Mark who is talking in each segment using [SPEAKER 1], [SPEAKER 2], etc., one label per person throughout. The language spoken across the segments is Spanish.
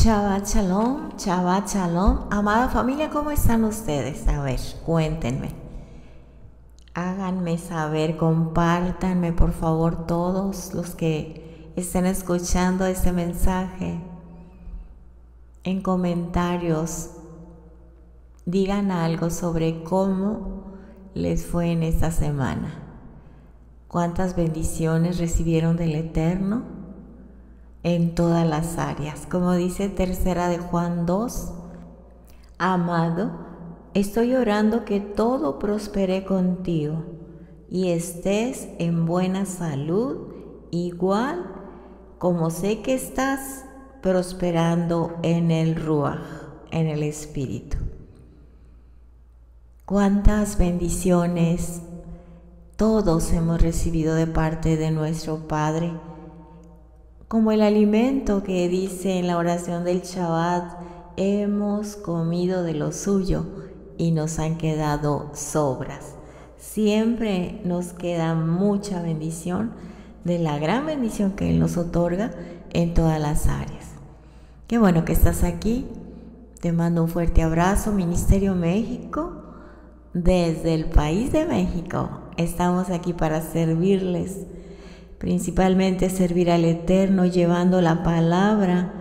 [SPEAKER 1] Shabbat Shalom. Amada familia, ¿cómo están ustedes? A ver, cuéntenme. Háganme saber, compártanme por favor todos los que estén escuchando este mensaje. En comentarios, digan algo sobre cómo les fue en esta semana. ¿Cuántas bendiciones recibieron del Eterno? En todas las áreas. Como dice tercera de Juan 2, amado, estoy orando que todo prospere contigo y estés en buena salud, igual como sé que estás prosperando en el Ruach, en el Espíritu. Cuántas bendiciones todos hemos recibido de parte de nuestro Padre, como el alimento que dice en la oración del Shabbat, hemos comido de lo suyo y nos han quedado sobras. Siempre nos queda mucha bendición de la gran bendición que Él nos otorga en todas las áreas. Qué bueno que estás aquí. Te mando un fuerte abrazo, Ministerio México. Desde el país de México estamos aquí para servirles. Principalmente servir al Eterno, llevando la palabra,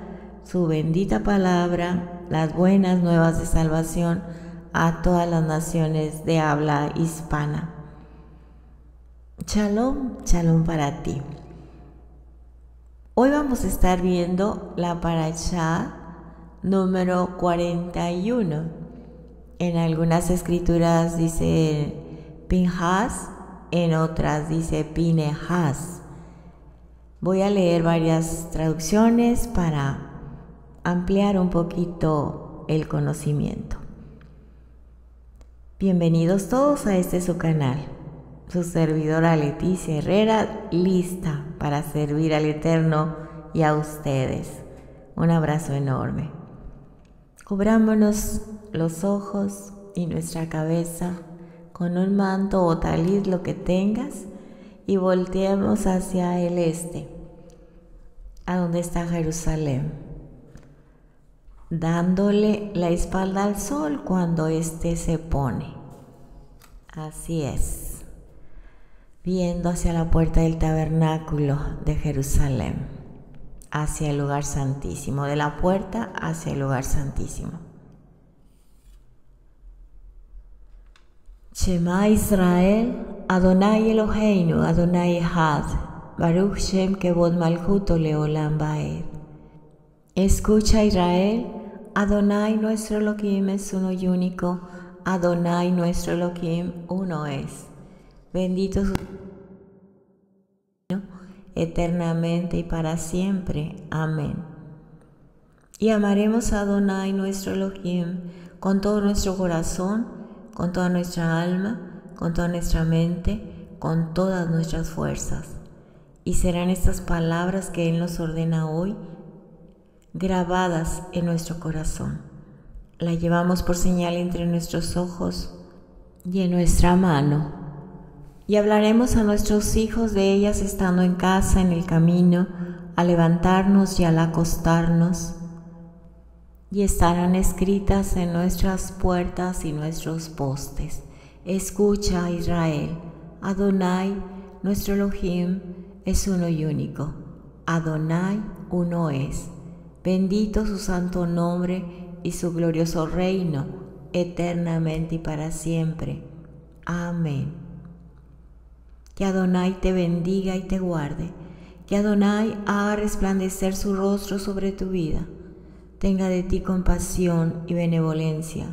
[SPEAKER 1] su bendita palabra, las buenas nuevas de salvación a todas las naciones de habla hispana. Shalom, shalom para ti. Hoy vamos a estar viendo la parashá número 41. En algunas escrituras dice Pinhas, en otras dice Pinehas. Voy a leer varias traducciones para ampliar un poquito el conocimiento. Bienvenidos todos a este su canal. Su servidora Leticia Herrera, lista para servir al Eterno y a ustedes. Un abrazo enorme. Cubrámonos los ojos y nuestra cabeza con un manto o talit, lo que tengas, y volteemos hacia el este, a donde está Jerusalén, dándole la espalda al sol cuando éste se pone. Así es, viendo hacia la puerta del tabernáculo de Jerusalén, hacia el lugar santísimo, de la puerta hacia el lugar santísimo. Shema Israel, Adonai Eloheinu, Adonai Echad, Baruch Shem Kevod Malchuto Leolam Vaed. Escucha Israel, Adonai nuestro Elohim es uno y único, Adonai nuestro Elohim uno es. Bendito su eternamente y para siempre. Amén. Y amaremos a Adonai nuestro Elohim con todo nuestro corazón, con toda nuestra alma, con toda nuestra mente, con todas nuestras fuerzas. Y serán estas palabras que Él nos ordena hoy grabadas en nuestro corazón. La llevamos por señal entre nuestros ojos y en nuestra mano. Y hablaremos a nuestros hijos de ellas estando en casa, en el camino, al levantarnos y al acostarnos. Y estarán escritas en nuestras puertas y nuestros postes. Escucha, Israel, Adonai, nuestro Elohim, es uno y único. Adonai, uno es. Bendito su santo nombre y su glorioso reino, eternamente y para siempre. Amén. Que Adonai te bendiga y te guarde. Que Adonai haga resplandecer su rostro sobre tu vida. Tenga de ti compasión y benevolencia,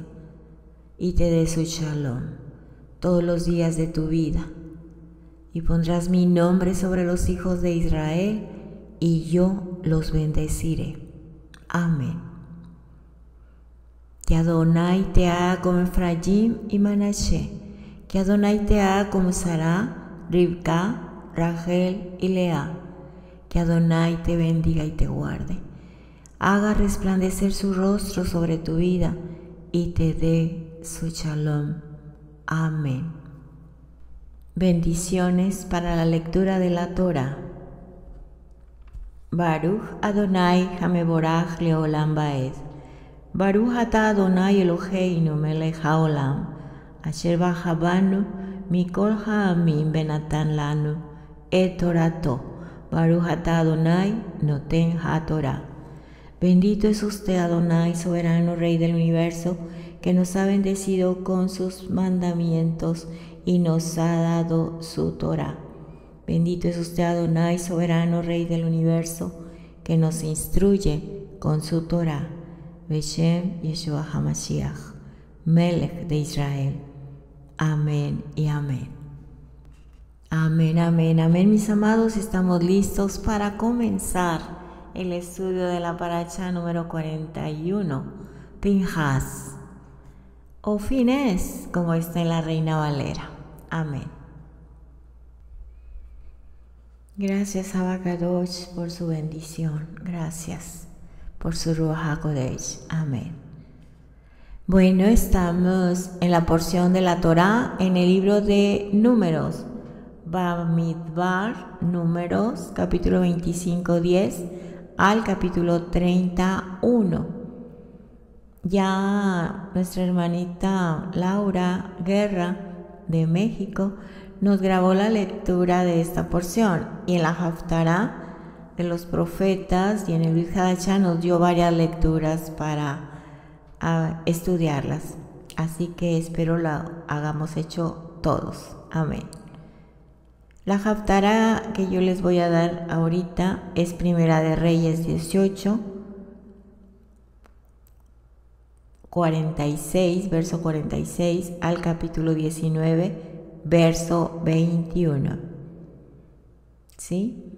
[SPEAKER 1] y te dé su shalom todos los días de tu vida. Y pondrás mi nombre sobre los hijos de Israel, y yo los bendeciré. Amén. Que Adonai te haga como Efraín y Manashe, que Adonai te haga como Sará, Rivka, Rachel y Lea, que Adonai te bendiga y te guarde. Haga resplandecer su rostro sobre tu vida y te dé su shalom. Amén. Bendiciones para la lectura de la Torá. Baruch Adonai Hameborach Leolam Baed. Baruch Ata Adonai Eloheinu Melech Haolam, Asher Bajabanu Mikol Ha'amim Benatan Lanu Et Torato. Baruch Ata Adonai Noten HaTorah. Bendito es usted, Adonai, soberano Rey del universo, que nos ha bendecido con sus mandamientos y nos ha dado su Torah. Bendito es usted, Adonai, soberano Rey del universo, que nos instruye con su Torah. Beshem Yeshua HaMashiach, Melech de Israel. Amén y amén. Amén, amén, amén. Mis amados, estamos listos para comenzar el estudio de la paracha número 41, Pinhas, o Finés, como está en la Reina Valera. Amén. Gracias, Abba Kadosh, por su bendición. Gracias por su Ruach HaKodesh. Amén. Bueno, estamos en la porción de la Torá en el libro de Números, Bamidbar, Números, capítulo 25, 10 al capítulo 31. Ya nuestra hermanita Laura Guerra de México nos grabó la lectura de esta porción, y en la Haftará de los profetas y en el Brit Hadashah nos dio varias lecturas para estudiarlas, así que espero la hagamos hecho todos. Amén. La Haftará que yo les voy a dar ahorita es Primera de Reyes 18, 46, verso 46 al capítulo 19, verso 21. ¿Sí?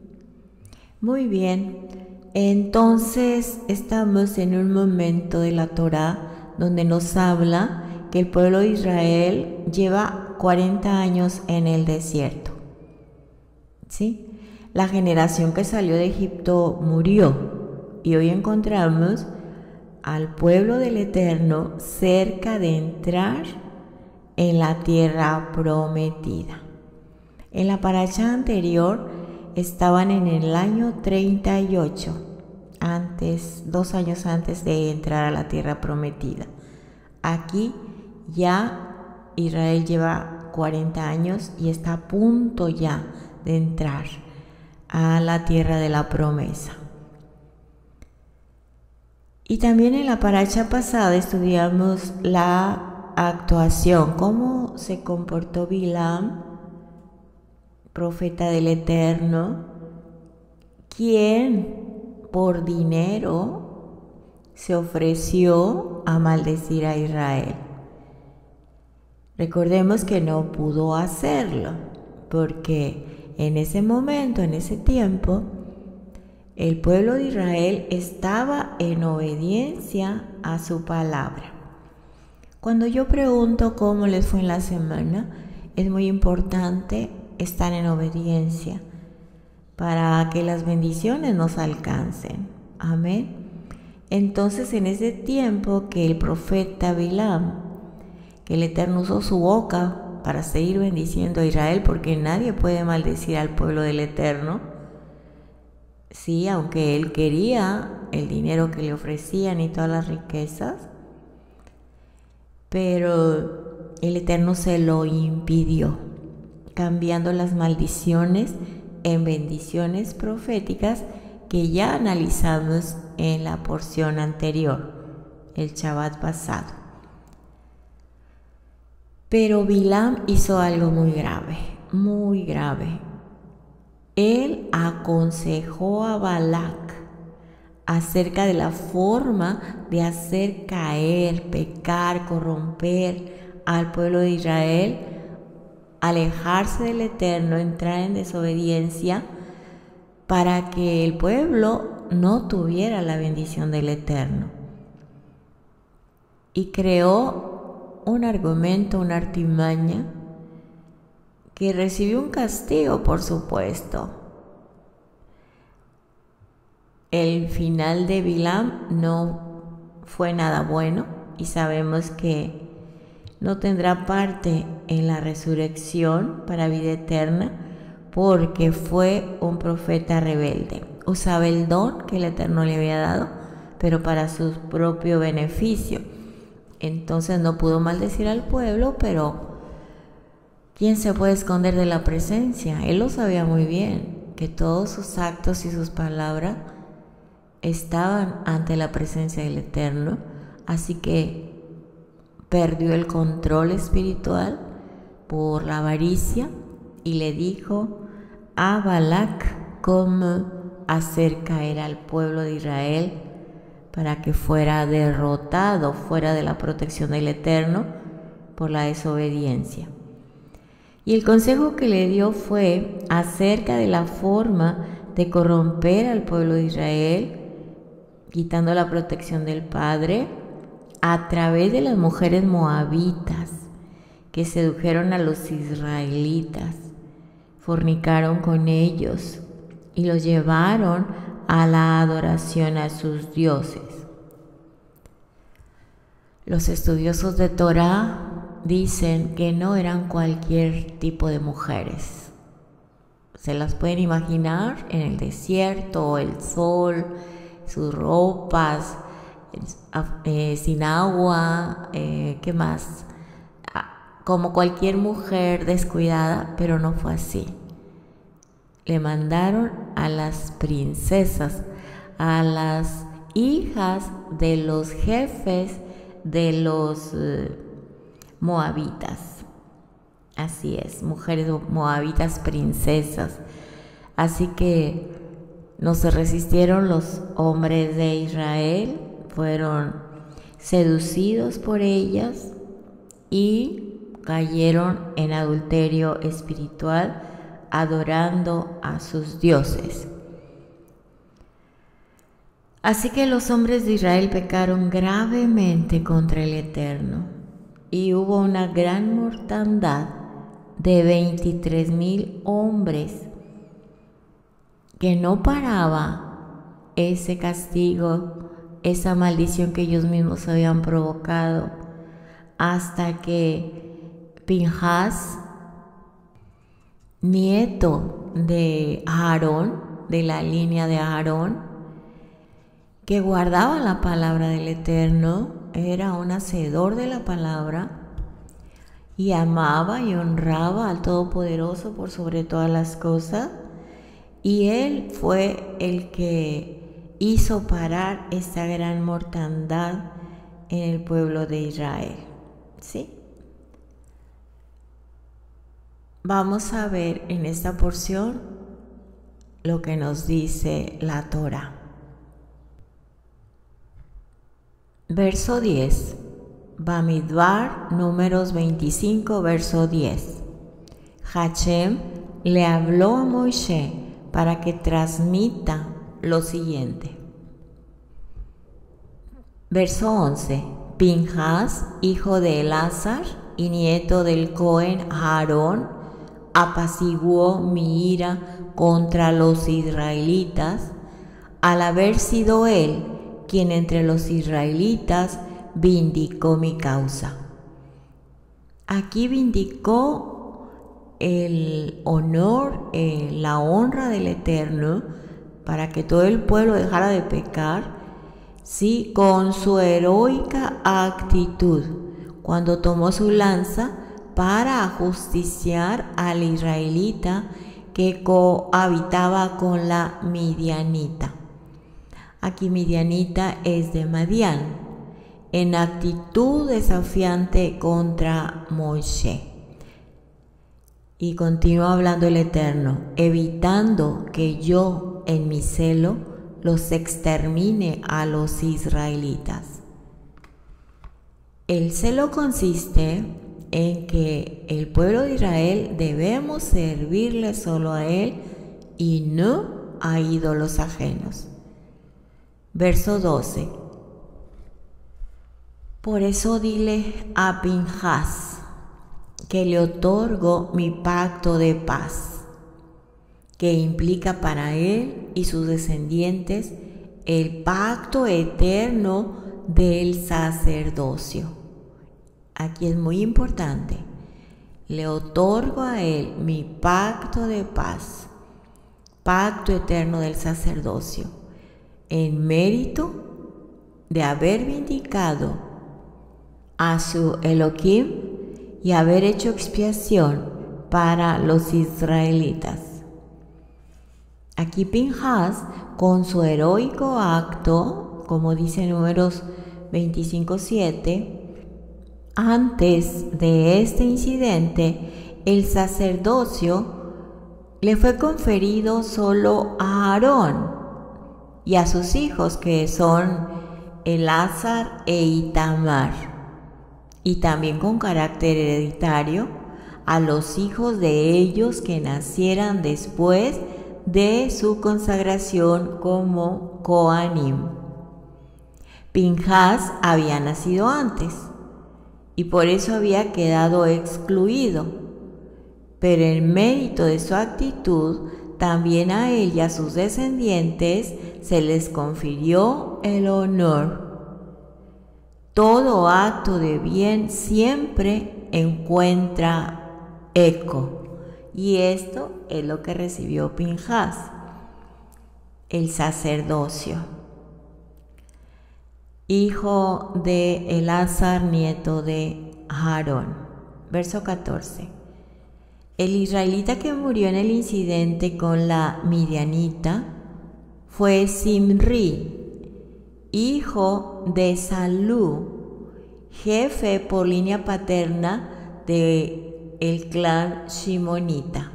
[SPEAKER 1] Muy bien. Entonces estamos en un momento de la Torá donde nos habla que el pueblo de Israel lleva 40 años en el desierto. ¿Sí? La generación que salió de Egipto murió y hoy encontramos al pueblo del Eterno cerca de entrar en la tierra prometida. En la paracha anterior estaban en el año 38, 2 años antes de entrar a la tierra prometida. Aquí ya Israel lleva 40 años y está a punto ya de entrar a la tierra de la promesa. Y también en la paracha pasada estudiamos la actuación, cómo se comportó Bilam, profeta del Eterno, quien por dinero se ofreció a maldecir a Israel. Recordemos que no pudo hacerlo, porque en ese momento, en ese tiempo, el pueblo de Israel estaba en obediencia a su palabra. Cuando yo pregunto cómo les fue en la semana, es muy importante estar en obediencia para que las bendiciones nos alcancen. Amén. Entonces, en ese tiempo que el profeta Bilam, que el Eterno usó su boca para seguir bendiciendo a Israel, porque nadie puede maldecir al pueblo del Eterno. Sí, aunque él quería el dinero que le ofrecían y todas las riquezas, pero el Eterno se lo impidió, cambiando las maldiciones en bendiciones proféticas que ya analizamos en la porción anterior, el Shabbat pasado. Pero Bilam hizo algo muy grave, muy grave. Él aconsejó a Balac acerca de la forma de hacer caer, pecar, corromper al pueblo de Israel, alejarse del Eterno, entrar en desobediencia, para que el pueblo no tuviera la bendición del Eterno. Y creó un argumento, una artimaña, que recibió un castigo, por supuesto. El final de Bilam no fue nada bueno y sabemos que no tendrá parte en la resurrección para vida eterna porque fue un profeta rebelde. usaba el don que el Eterno le había dado, pero para su propio beneficio. Entonces no pudo maldecir al pueblo, pero ¿quién se puede esconder de la presencia? Él lo sabía muy bien, que todos sus actos y sus palabras estaban ante la presencia del Eterno, así que perdió el control espiritual por la avaricia y le dijo a Balac cómo hacer caer al pueblo de Israel para que fuera derrotado fuera de la protección del Eterno por la desobediencia. Y el consejo que le dio fue acerca de la forma de corromper al pueblo de Israel, quitando la protección del Padre a través de las mujeres moabitas que sedujeron a los israelitas, fornicaron con ellos y los llevaron a la adoración a sus dioses. Los estudiosos de Torá dicen que no eran cualquier tipo de mujeres. Se las pueden imaginar en el desierto, el sol, sus ropas, sin agua, ¿qué más? Como cualquier mujer descuidada, pero no fue así. Le mandaron a las princesas, a las hijas de los jefes de los moabitas. Así es, mujeres moabitas princesas. Así que no se resistieron los hombres de Israel, fueron seducidos por ellas y cayeron en adulterio espiritual, adorando a sus dioses. Así que los hombres de Israel pecaron gravemente contra el Eterno y hubo una gran mortandad de 23,000 hombres, que no paraba ese castigo, esa maldición que ellos mismos habían provocado, hasta que Pinhas, nieto de Aarón, de la línea de Aarón, que guardaba la palabra del Eterno, era un hacedor de la palabra y amaba y honraba al Todopoderoso por sobre todas las cosas, y él fue el que hizo parar esta gran mortandad en el pueblo de Israel. ¿Sí? Vamos a ver en esta porción lo que nos dice la Torá. Verso 10. Bamidbar, Números 25, verso 10. Hashem le habló a Moisés para que transmita lo siguiente. Verso 11. Pinhas, hijo de Elazar y nieto del Cohen Aarón, apaciguó mi ira contra los israelitas, al haber sido él quien entre los israelitas vindicó mi causa. Aquí vindicó el honor, la honra del Eterno, para que todo el pueblo dejara de pecar, sí, con su heroica actitud, cuando tomó su lanza para ajusticiar al israelita que cohabitaba con la midianita. Aquí midianita es de Madián, en actitud desafiante contra Moisés. Y continúa hablando el Eterno, evitando que yo en mi celo los extermine a los israelitas. El celo consiste en que el pueblo de Israel debemos servirle solo a él y no a ídolos ajenos. Verso 12. Por eso dile a Pinhas que le otorgo mi pacto de paz, que implica para él y sus descendientes el pacto eterno del sacerdocio. Aquí es muy importante. Le otorgo a él mi pacto de paz pacto eterno del sacerdocio, en mérito de haber vindicado a su Elohim y haber hecho expiación para los israelitas. Aquí Pinhas, con su heroico acto, como dice Números 25:7, antes de este incidente, el sacerdocio le fue conferido solo a Aarón y a sus hijos, que son Elazar e Itamar, y también con carácter hereditario a los hijos de ellos que nacieran después de su consagración como Kohanim. Pinhas había nacido antes y por eso había quedado excluido, pero en mérito de su actitud, también a él y a sus descendientes se les confirió el honor. Todo acto de bien siempre encuentra eco, y esto es lo que recibió Pinhas, el sacerdocio, hijo de Elazar, nieto de Aarón. Verso 14. El israelita que murió en el incidente con la midianita fue Simri, hijo de Salú, jefe por línea paterna del clan shimonita.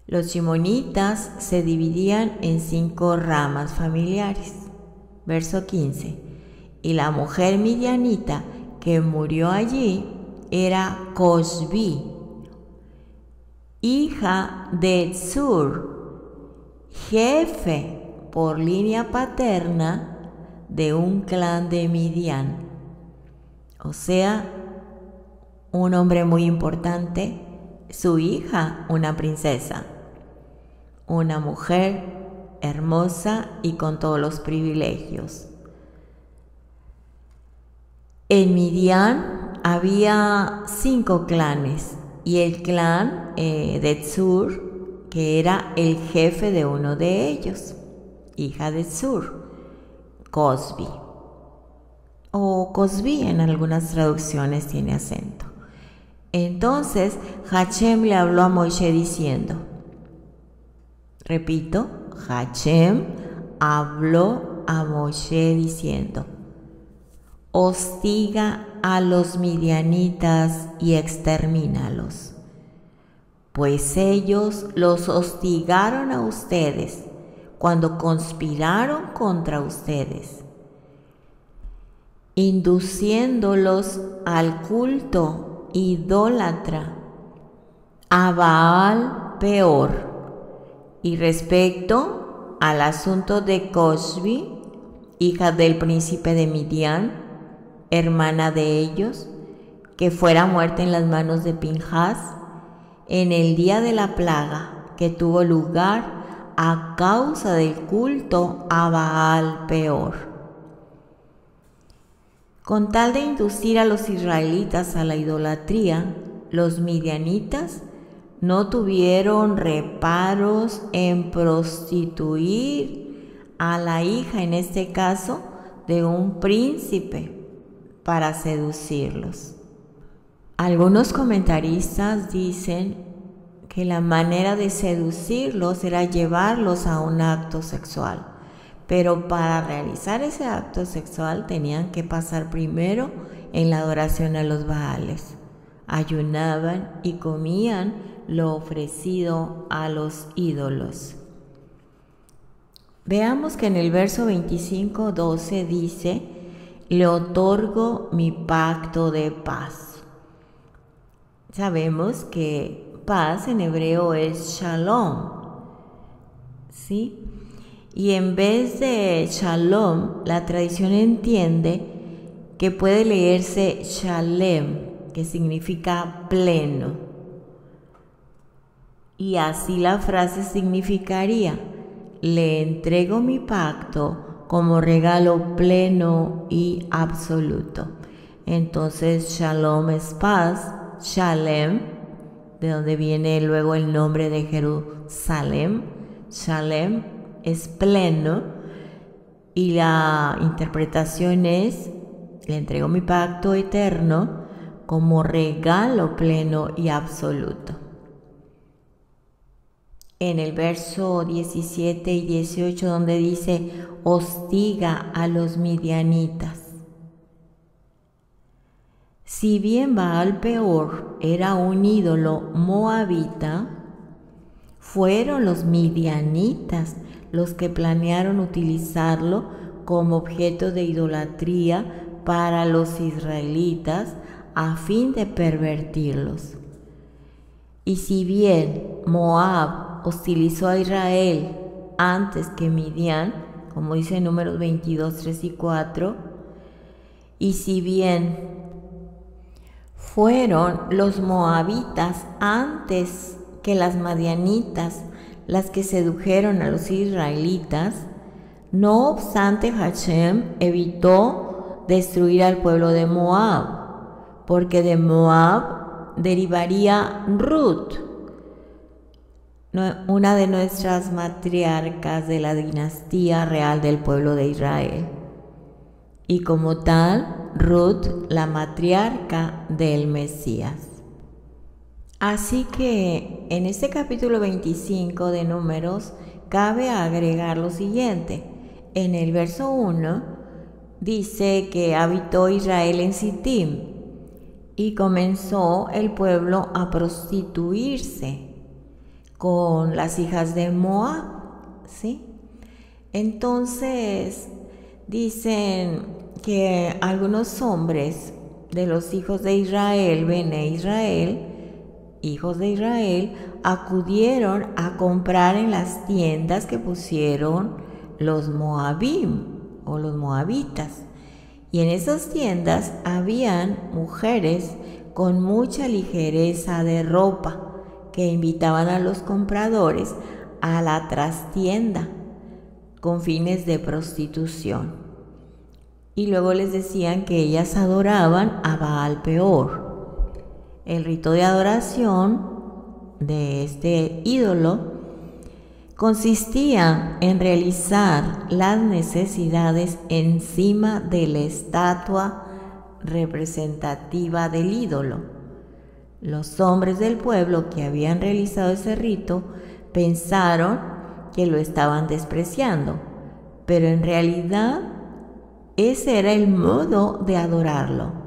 [SPEAKER 1] Los shimonitas se dividían en 5 ramas familiares. Verso 15. Y la mujer midianita que murió allí era Cosbi, hija de Tsur, jefe por línea paterna de un clan de Midian. O sea, un hombre muy importante, su hija una princesa, una mujer hermosa y con todos los privilegios. En Midian había 5 clanes y el clan de Tsur, que era el jefe de uno de ellos, hija de Tsur, Cosbi, o Cosbi en algunas traducciones tiene acento. Entonces Hashem le habló a Moshe diciendo, repito, Hashem habló a Moshe diciendo, hostiga a los midianitas y extermínalos, pues ellos los hostigaron a ustedes cuando conspiraron contra ustedes, induciéndolos al culto idólatra, a Baal Peor. Y respecto al asunto de Cosbi, hija del príncipe de Midian, hermana de ellos, que fuera muerta en las manos de Pinhas, en el día de la plaga que tuvo lugar a causa del culto a Baal Peor. Con tal de inducir a los israelitas a la idolatría, los midianitas no tuvieron reparos en prostituir a la hija, en este caso, de un príncipe, para seducirlos. Algunos comentaristas dicen que la manera de seducirlos era llevarlos a un acto sexual, pero para realizar ese acto sexual tenían que pasar primero en la adoración a los Baales. Ayunaban y comían lo ofrecido a los ídolos. Veamos que en el verso 25:12 dice, le otorgo mi pacto de paz. Sabemos que paz en hebreo es shalom, ¿sí? Y en vez de shalom, la tradición entiende que puede leerse shalem, que significa pleno. Y así la frase significaría, le entrego mi pacto como regalo pleno y absoluto. Entonces shalom es paz, shalem, de donde viene luego el nombre de Salem. Shalem es pleno y la interpretación es: le entrego mi pacto eterno como regalo pleno y absoluto. En el verso 17 y 18 donde dice: hostiga a los midianitas. Si bien Baal Peor era un ídolo moabita, fueron los midianitas los que planearon utilizarlo como objeto de idolatría para los israelitas a fin de pervertirlos. Y si bien Moab hostilizó a Israel antes que Midian, como dice en Números 22, 3 y 4, y si bien fueron los moabitas antes que las madianitas las que sedujeron a los israelitas, no obstante Hashem evitó destruir al pueblo de Moab, porque de Moab derivaría Ruth, una de nuestras matriarcas de la dinastía real del pueblo de Israel, y como tal, Ruth, la matriarca del Mesías. Así que en este capítulo 25 de Números cabe agregar lo siguiente. En el verso 1 dice que habitó Israel en Sittim y comenzó el pueblo a prostituirse con las hijas de Moab, ¿sí? Entonces dicen que algunos hombres de los hijos de Israel, Bene Israel, hijos de Israel, acudieron a comprar en las tiendas que pusieron los moabim o los moabitas. Y en esas tiendas habían mujeres con mucha ligereza de ropa que invitaban a los compradores a la trastienda con fines de prostitución. Y luego les decían que ellas adoraban a Baal Peor. El rito de adoración de este ídolo consistía en realizar las necesidades encima de la estatua representativa del ídolo. Los hombres del pueblo que habían realizado ese rito pensaron que lo estaban despreciando, pero en realidad ese era el modo de adorarlo.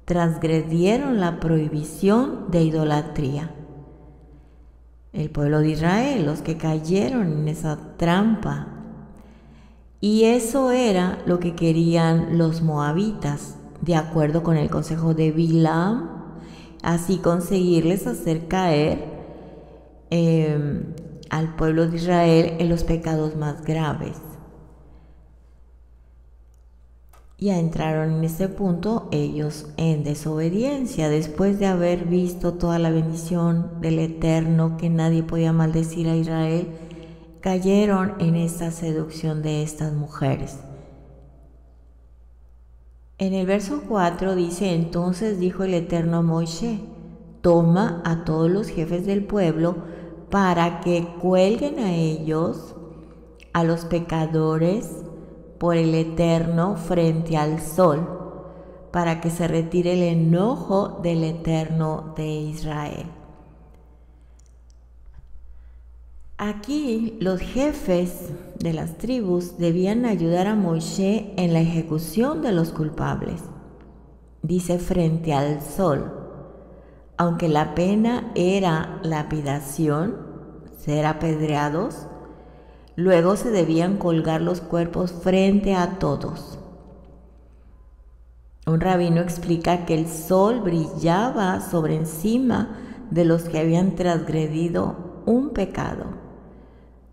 [SPEAKER 1] Transgredieron la prohibición de idolatría. El pueblo de Israel, los que cayeron en esa trampa. Y eso era lo que querían los moabitas, de acuerdo con el consejo de Bilam, así conseguirles hacer caer al pueblo de Israel en los pecados más graves. Ya entraron en ese punto ellos en desobediencia, después de haber visto toda la bendición del Eterno, que nadie podía maldecir a Israel, cayeron en esta seducción de estas mujeres. En el verso 4 dice: entonces dijo el Eterno a Moisés: toma a todos los jefes del pueblo para que cuelguen a ellos, a los pecadores, por el Eterno frente al sol, para que se retire el enojo del Eterno de Israel. Aquí los jefes de las tribus debían ayudar a Moisés en la ejecución de los culpables. Dice frente al sol, aunque la pena era lapidación, ser apedreados. Luego se debían colgar los cuerpos frente a todos. Un rabino explica que el sol brillaba sobre encima de los que habían transgredido un pecado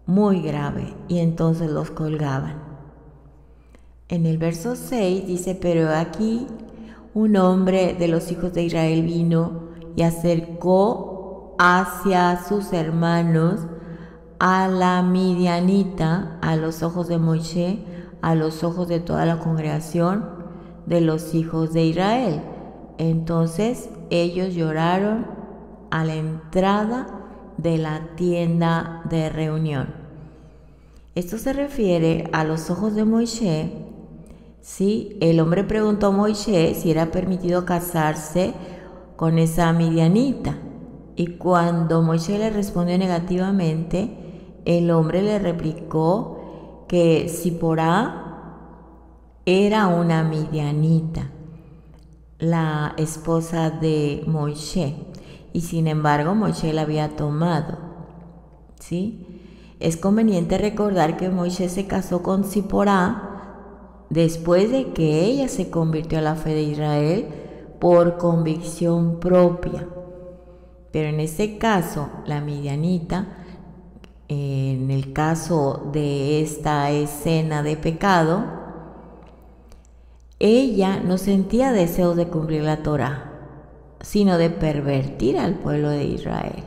[SPEAKER 1] muy grave, y entonces los colgaban. En el verso 6 dice: pero aquí un hombre de los hijos de Israel vino y acercó hacia sus hermanos a la midianita a los ojos de Moisés, a los ojos de toda la congregación de los hijos de Israel. Entonces ellos lloraron a la entrada de la tienda de reunión. Esto se refiere a los ojos de Moisés. ¿Sí? El hombre preguntó a Moisés si era permitido casarse con esa midianita. Y cuando Moisés le respondió negativamente, el hombre le replicó que Ziporá era una midianita, la esposa de Moisés, y sin embargo Moisés la había tomado. ¿Sí? Es conveniente recordar que Moisés se casó con Ziporá después de que ella se convirtió a la fe de Israel por convicción propia. Pero en este caso, la midianita, en el caso de esta escena de pecado, ella no sentía deseos de cumplir la Torá, sino de pervertir al pueblo de Israel.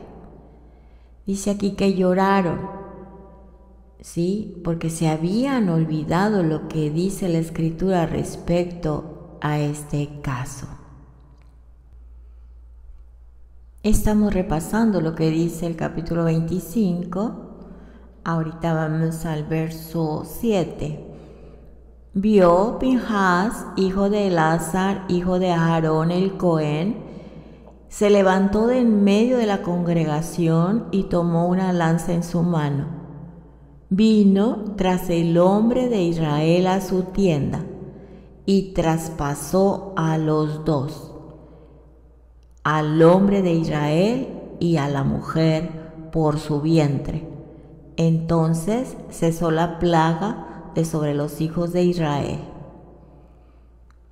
[SPEAKER 1] Dice aquí que lloraron, ¿sí? Porque se habían olvidado lo que dice la Escritura respecto a este caso. Estamos repasando lo que dice el capítulo 25. Ahorita vamos al verso 7. Vio Pinhas, hijo de Elazar, hijo de Aarón el Cohen, se levantó de en medio de la congregación y tomó una lanza en su mano. Vino tras el hombre de Israel a su tienda y traspasó a los dos, al hombre de Israel y a la mujer por su vientre. Entonces cesó la plaga de sobre los hijos de Israel.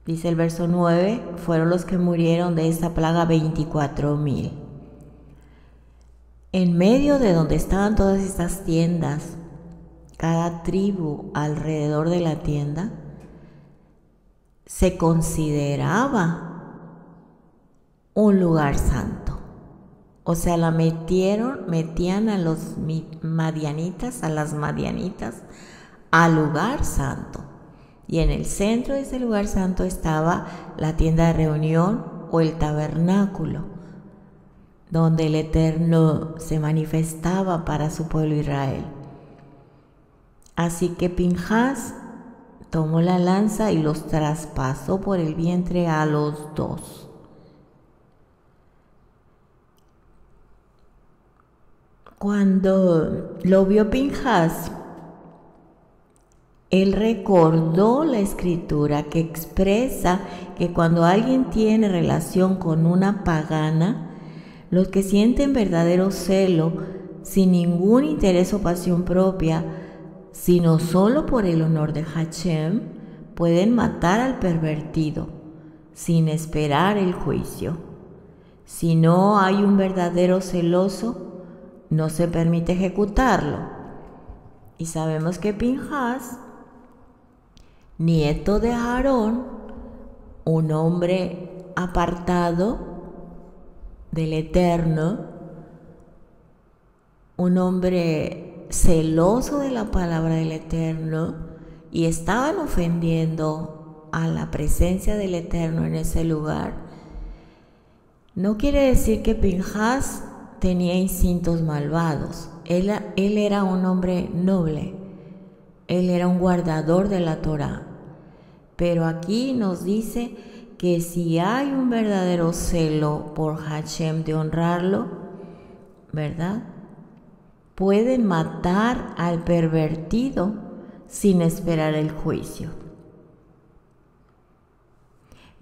[SPEAKER 1] Dice el verso 9, fueron los que murieron de esta plaga 24,000. En medio de donde estaban todas estas tiendas, cada tribu alrededor de la tienda, se consideraba un lugar santo. O sea, metían a los madianitas, a las madianitas, al lugar santo. Y en el centro de ese lugar santo estaba la tienda de reunión o el tabernáculo, donde el Eterno se manifestaba para su pueblo Israel. Así que Pinhas tomó la lanza y los traspasó por el vientre a los dos. Cuando lo vio Pinhas, él recordó la escritura que expresa que cuando alguien tiene relación con una pagana, los que sienten verdadero celo, sin ningún interés o pasión propia, sino solo por el honor de Hashem, pueden matar al pervertido, sin esperar el juicio. Si no hay un verdadero celoso, no se permite ejecutarlo. Y sabemos que Pinhas, nieto de Aarón, un hombre apartado del Eterno, un hombre celoso de la palabra del Eterno, y estaban ofendiendo a la presencia del Eterno en ese lugar, no quiere decir que Pinhas tenía instintos malvados. Él era un hombre noble, él era un guardador de la Torá. Pero aquí nos dice que si hay un verdadero celo por Hashem de honrarlo, ¿verdad? Pueden matar al pervertido sin esperar el juicio.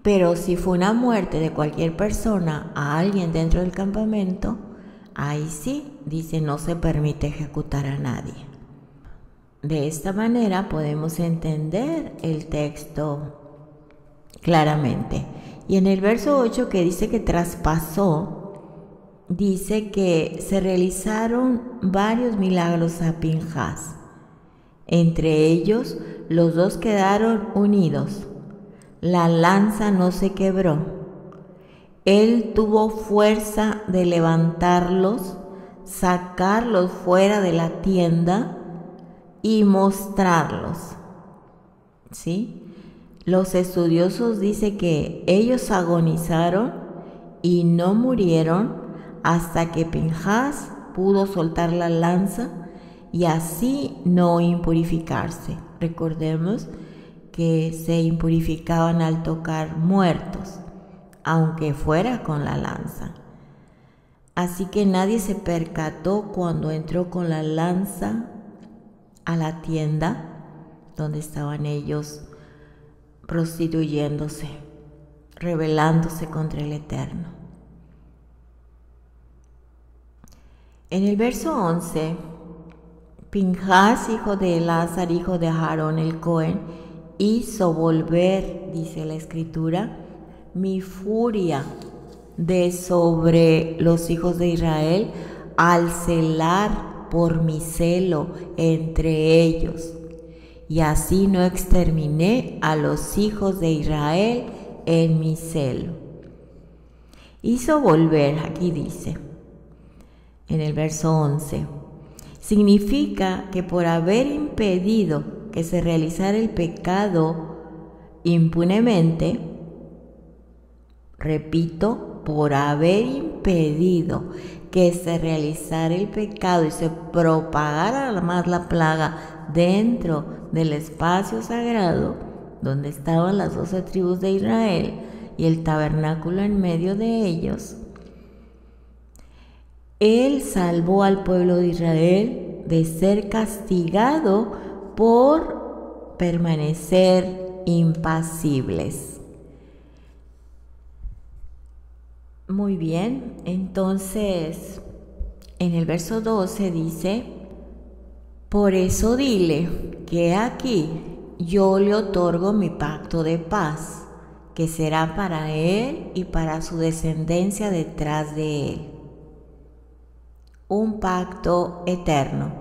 [SPEAKER 1] Pero si fue una muerte de cualquier persona a alguien dentro del campamento, ahí sí, dice, no se permite ejecutar a nadie. De esta manera podemos entender el texto claramente. Y en el verso 8, que dice que traspasó, dice que se realizaron varios milagros a Pinhas. Entre ellos, los dos quedaron unidos. La lanza no se quebró. Él tuvo fuerza de levantarlos, sacarlos fuera de la tienda y mostrarlos. ¿Sí? Los estudiosos dicen que ellos agonizaron y no murieron hasta que Pinhas pudo soltar la lanza y así no impurificarse. Recordemos que se impurificaban al tocar muertos, aunque fuera con la lanza. Así que nadie se percató cuando entró con la lanza a la tienda donde estaban ellos prostituyéndose, rebelándose contra el Eterno. En el verso 11, Pinhas, hijo de Elazar, hijo de Aarón el Cohen, hizo volver, dice la Escritura, mi furia de sobre los hijos de Israel al celar por mi celo entre ellos. Y así no exterminé a los hijos de Israel en mi celo. Hizo volver, aquí dice, en el verso 11, significa que por haber impedido que se realizara el pecado impunemente, repito, por haber impedido que se realizara el pecado y se propagara más la plaga dentro del espacio sagrado donde estaban las 12 tribus de Israel y el tabernáculo en medio de ellos, Él salvó al pueblo de Israel de ser castigado por permanecer impasibles. Muy bien, entonces en el verso 12 dice, por eso dile que aquí yo le otorgo mi pacto de paz, que será para él y para su descendencia detrás de él. Un pacto eterno,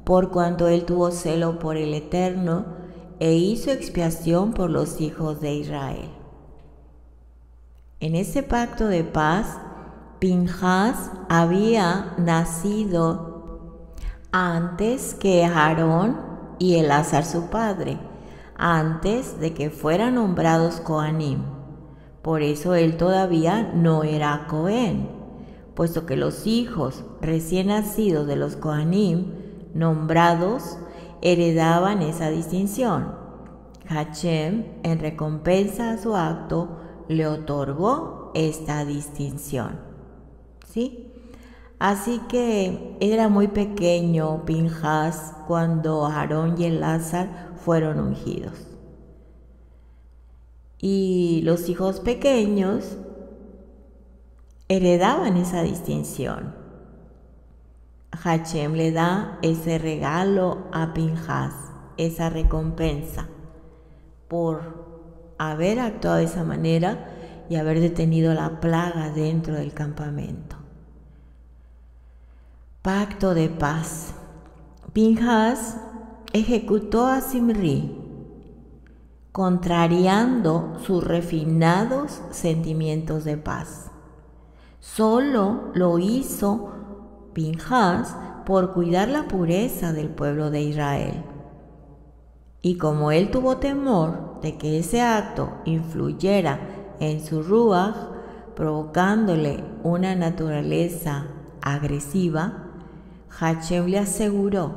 [SPEAKER 1] por cuanto él tuvo celo por el Eterno e hizo expiación por los hijos de Israel. En ese pacto de paz, Pinhas había nacido antes que Aarón y Elazar su padre, antes de que fueran nombrados Coanim. Por eso él todavía no era Cohen, puesto que los hijos recién nacidos de los Coanim nombrados heredaban esa distinción. Hashem, en recompensa a su acto, le otorgó esta distinción. ¿Sí? Así que era muy pequeño Pinhas cuando Aarón y Elazar fueron ungidos. Y los hijos pequeños heredaban esa distinción. Hashem le da ese regalo a Pinhas, esa recompensa por haber actuado de esa manera y haber detenido la plaga dentro del campamento. Pacto de paz. Pinhas ejecutó a Zimri, contrariando sus refinados sentimientos de paz. Solo lo hizo Pinhas por cuidar la pureza del pueblo de Israel. Y como él tuvo temor de que ese acto influyera en su ruaj, provocándole una naturaleza agresiva, Hashem le aseguró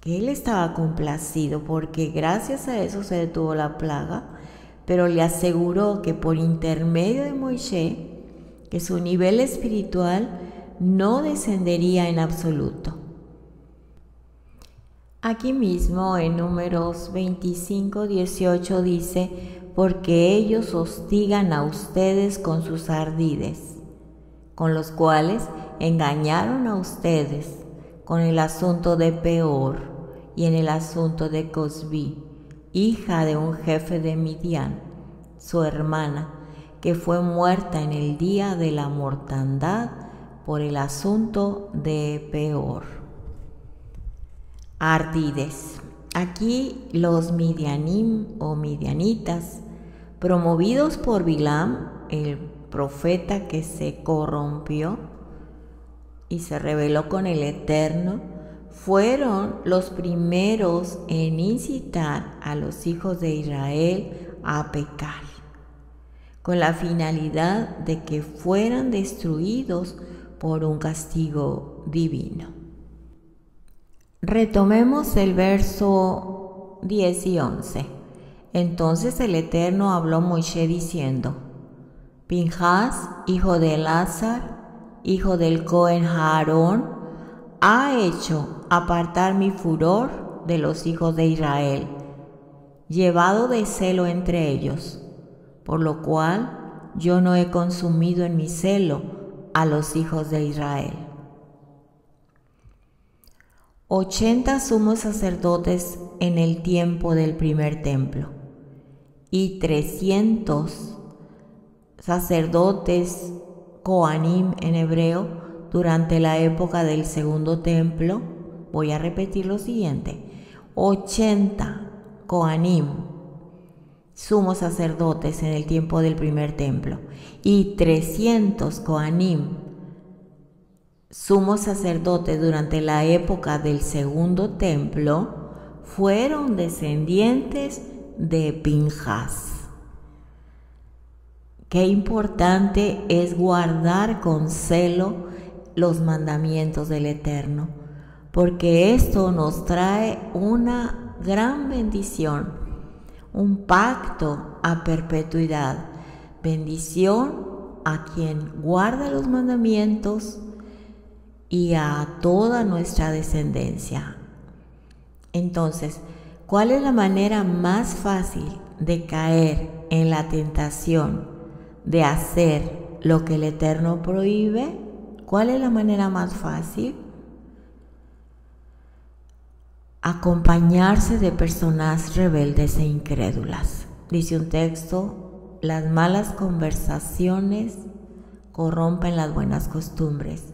[SPEAKER 1] que él estaba complacido porque gracias a eso se detuvo la plaga, pero le aseguró que por intermedio de Moisés, que su nivel espiritual no descendería en absoluto. Aquí mismo en Números 25:18 dice, porque ellos hostigan a ustedes con sus ardides, con los cuales engañaron a ustedes con el asunto de Peor y en el asunto de Cosbi, hija de un jefe de Midian, su hermana, que fue muerta en el día de la mortandad por el asunto de Peor. Ardides. Aquí los Midianim o Midianitas, promovidos por Bilam, el profeta que se corrompió y se rebeló con el Eterno, fueron los primeros en incitar a los hijos de Israel a pecar, con la finalidad de que fueran destruidos por un castigo divino. Retomemos el verso 10 y 11. Entonces el Eterno habló a Moisés diciendo: Pinhas, hijo de Elazar, hijo del Cohen Aarón, ha hecho apartar mi furor de los hijos de Israel, llevado de celo entre ellos, por lo cual yo no he consumido en mi celo a los hijos de Israel. 80 sumos sacerdotes en el tiempo del primer templo y 300 sacerdotes Kohanim en hebreo durante la época del segundo templo. Voy a repetir lo siguiente: 80 Kohanim, sumos sacerdotes en el tiempo del primer templo, y 300 Kohanim, sumos sacerdotes durante la época del segundo templo, fueron descendientes de Pinhas. Qué importante es guardar con celo los mandamientos del Eterno, porque esto nos trae una gran bendición, un pacto a perpetuidad, bendición a quien guarda los mandamientos y a toda nuestra descendencia. Entonces, ¿cuál es la manera más fácil de caer en la tentación de hacer lo que el Eterno prohíbe? ¿Cuál es la manera más fácil? Acompañarse de personas rebeldes e incrédulas. Dice un texto: las malas conversaciones corrompen las buenas costumbres.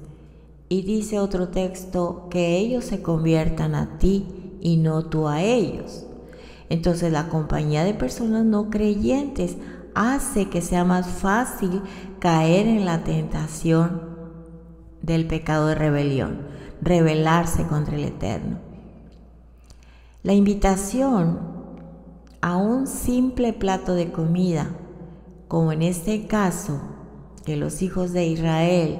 [SPEAKER 1] Y dice otro texto: que ellos se conviertan a ti y no tú a ellos. Entonces la compañía de personas no creyentes hace que sea más fácil caer en la tentación del pecado de rebelión, rebelarse contra el Eterno. La invitación a un simple plato de comida, como en este caso, que los hijos de Israel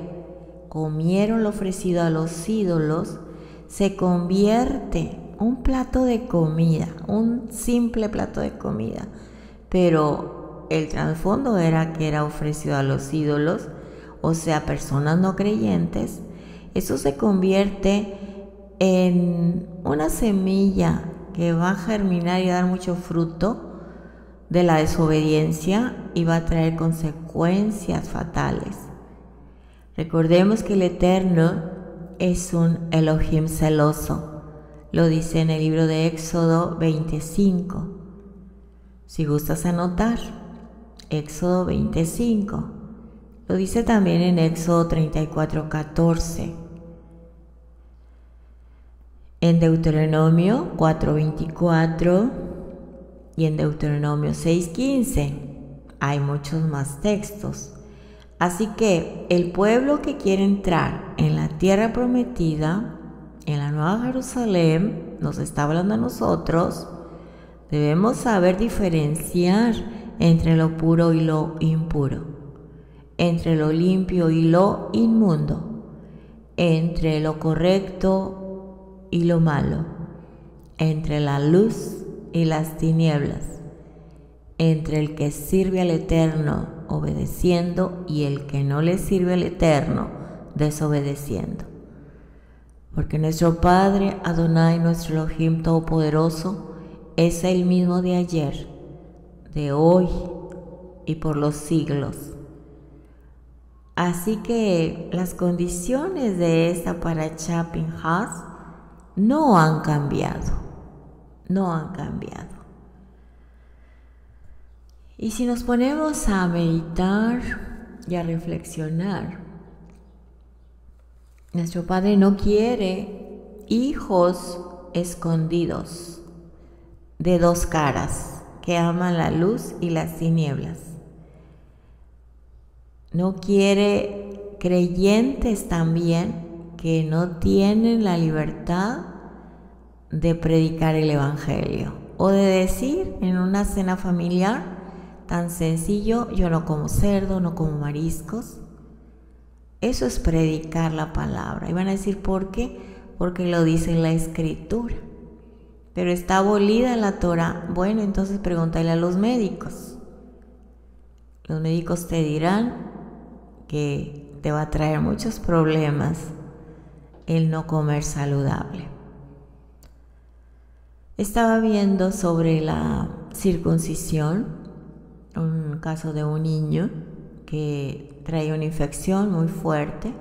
[SPEAKER 1] comieron lo ofrecido a los ídolos, se convierte un plato de comida, un simple plato de comida, pero el trasfondo era que era ofrecido a los ídolos, o sea, personas no creyentes. Eso se convierte en una semilla que va a germinar y a dar mucho fruto de la desobediencia y va a traer consecuencias fatales. Recordemos que el Eterno es un Elohim celoso. Lo dice en el libro de Éxodo 25. Si gustas anotar, Éxodo 25. Lo dice también en Éxodo 34:14. En Deuteronomio 4:24 y en Deuteronomio 6:15 hay muchos más textos. Así que el pueblo que quiere entrar en la tierra prometida, en la Nueva Jerusalén, nos está hablando a nosotros, debemos saber diferenciar entre lo puro y lo impuro, entre lo limpio y lo inmundo, entre lo correcto y lo malo, entre la luz y las tinieblas, entre el que sirve al Eterno obedeciendo y el que no le sirve al Eterno desobedeciendo. Porque nuestro Padre Adonai, nuestro Elohim Todopoderoso, es el mismo de ayer, de hoy y por los siglos. Así que las condiciones de esta parashá Pinhas no han cambiado, no han cambiado. Y si nos ponemos a meditar y a reflexionar, nuestro Padre no quiere hijos escondidos de dos caras que aman la luz y las tinieblas. No quiere creyentes también que no tienen la libertad de predicar el Evangelio o de decir en una cena familiar tan sencillo: yo no como cerdo, no como mariscos, Eso es predicar la palabra. Y van a decir, ¿por qué? Porque lo dice la Escritura. Pero está abolida la Torah. Bueno, entonces pregúntale a los médicos. Los médicos te dirán que te va a traer muchos problemas el no comer saludable. Estaba viendo sobre la circuncisión, un caso de un niño que traía una infección muy fuerte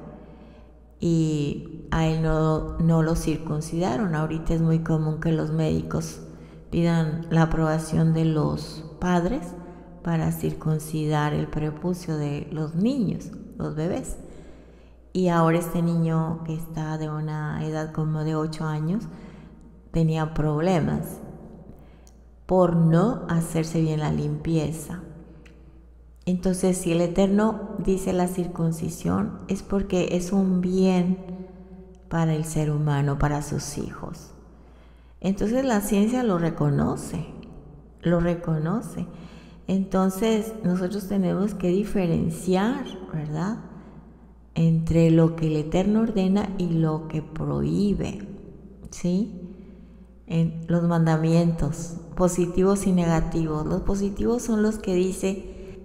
[SPEAKER 1] y a él no lo circuncidaron. Ahorita es muy común que los médicos pidan la aprobación de los padres para circuncidar el prepucio de los niños, los bebés. Y ahora este niño, que está de una edad como de 8 años, tenía problemas por no hacerse bien la limpieza. Entonces, si el Eterno dice la circuncisión, es porque es un bien para el ser humano, para sus hijos. Entonces la ciencia lo reconoce. Entonces nosotros tenemos que diferenciar, ¿verdad?, entre lo que el Eterno ordena y lo que prohíbe, ¿sí? En los mandamientos, positivos y negativos. Los positivos son los que dice: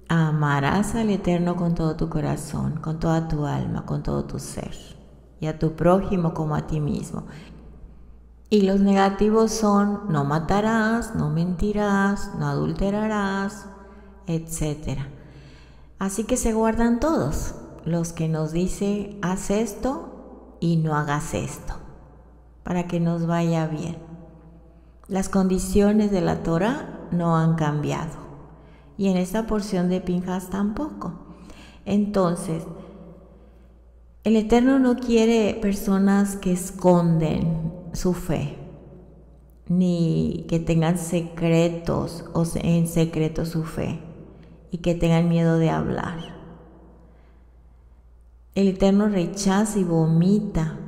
[SPEAKER 1] amarás al Eterno con todo tu corazón, con toda tu alma, con todo tu ser, y a tu prójimo como a ti mismo. Y los negativos son: no matarás, no mentirás, no adulterarás, etc. Así que se guardan todos los que nos dice: haz esto y no hagas esto, para que nos vaya bien. Las condiciones de la Torah no han cambiado, y en esta porción de Pinjas tampoco. Entonces, el Eterno no quiere personas que esconden su fe, ni que tengan secretos o en secreto su fe, y que tengan miedo de hablar. El Eterno rechaza y vomita,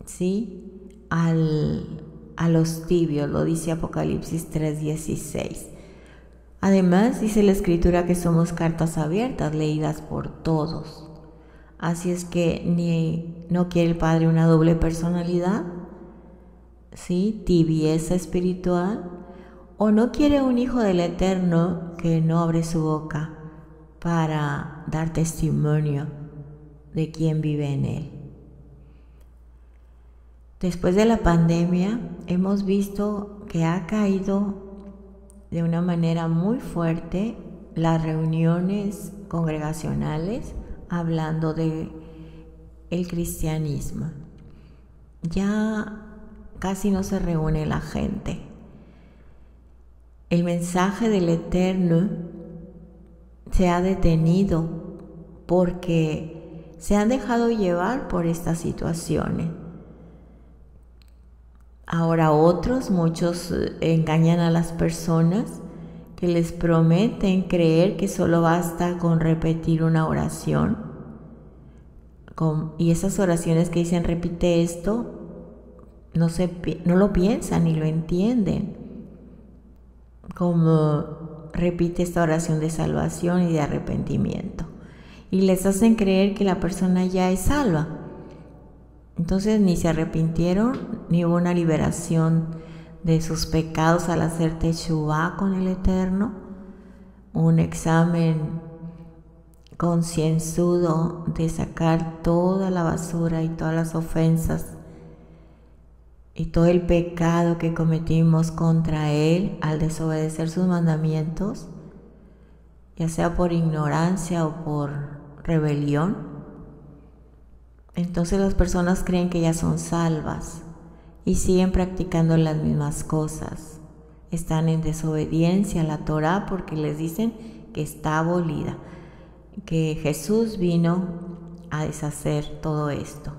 [SPEAKER 1] ¿sí?, a los tibios, lo dice Apocalipsis 3:16. Además, dice la Escritura que somos cartas abiertas, leídas por todos. Así es que no quiere el Padre una doble personalidad, ¿sí?, tibieza espiritual, o no quiere un hijo del Eterno que no abre su boca para dar testimonio de quién vive en él. Después de la pandemia hemos visto que ha caído de una manera muy fuerte las reuniones congregacionales hablando de el cristianismo. Ya casi no se reúne la gente. El mensaje del Eterno se ha detenido porque se han dejado llevar por estas situaciones. Ahora muchos engañan a las personas que les prometen creer que solo basta con repetir una oración. Y esas oraciones que dicen repite esto, no lo piensan ni lo entienden. Como repite esta oración de salvación y de arrepentimiento. Y les hacen creer que la persona ya es salva. Entonces ni se arrepintieron, ni hubo una liberación de sus pecados al hacer teshuvá con el Eterno, un examen concienzudo de sacar toda la basura y todas las ofensas y todo el pecado que cometimos contra Él al desobedecer sus mandamientos, ya sea por ignorancia o por rebelión. Entonces las personas creen que ya son salvas y siguen practicando las mismas cosas. Están en desobediencia a la Torah porque les dicen que está abolida, que Jesús vino a deshacer todo esto.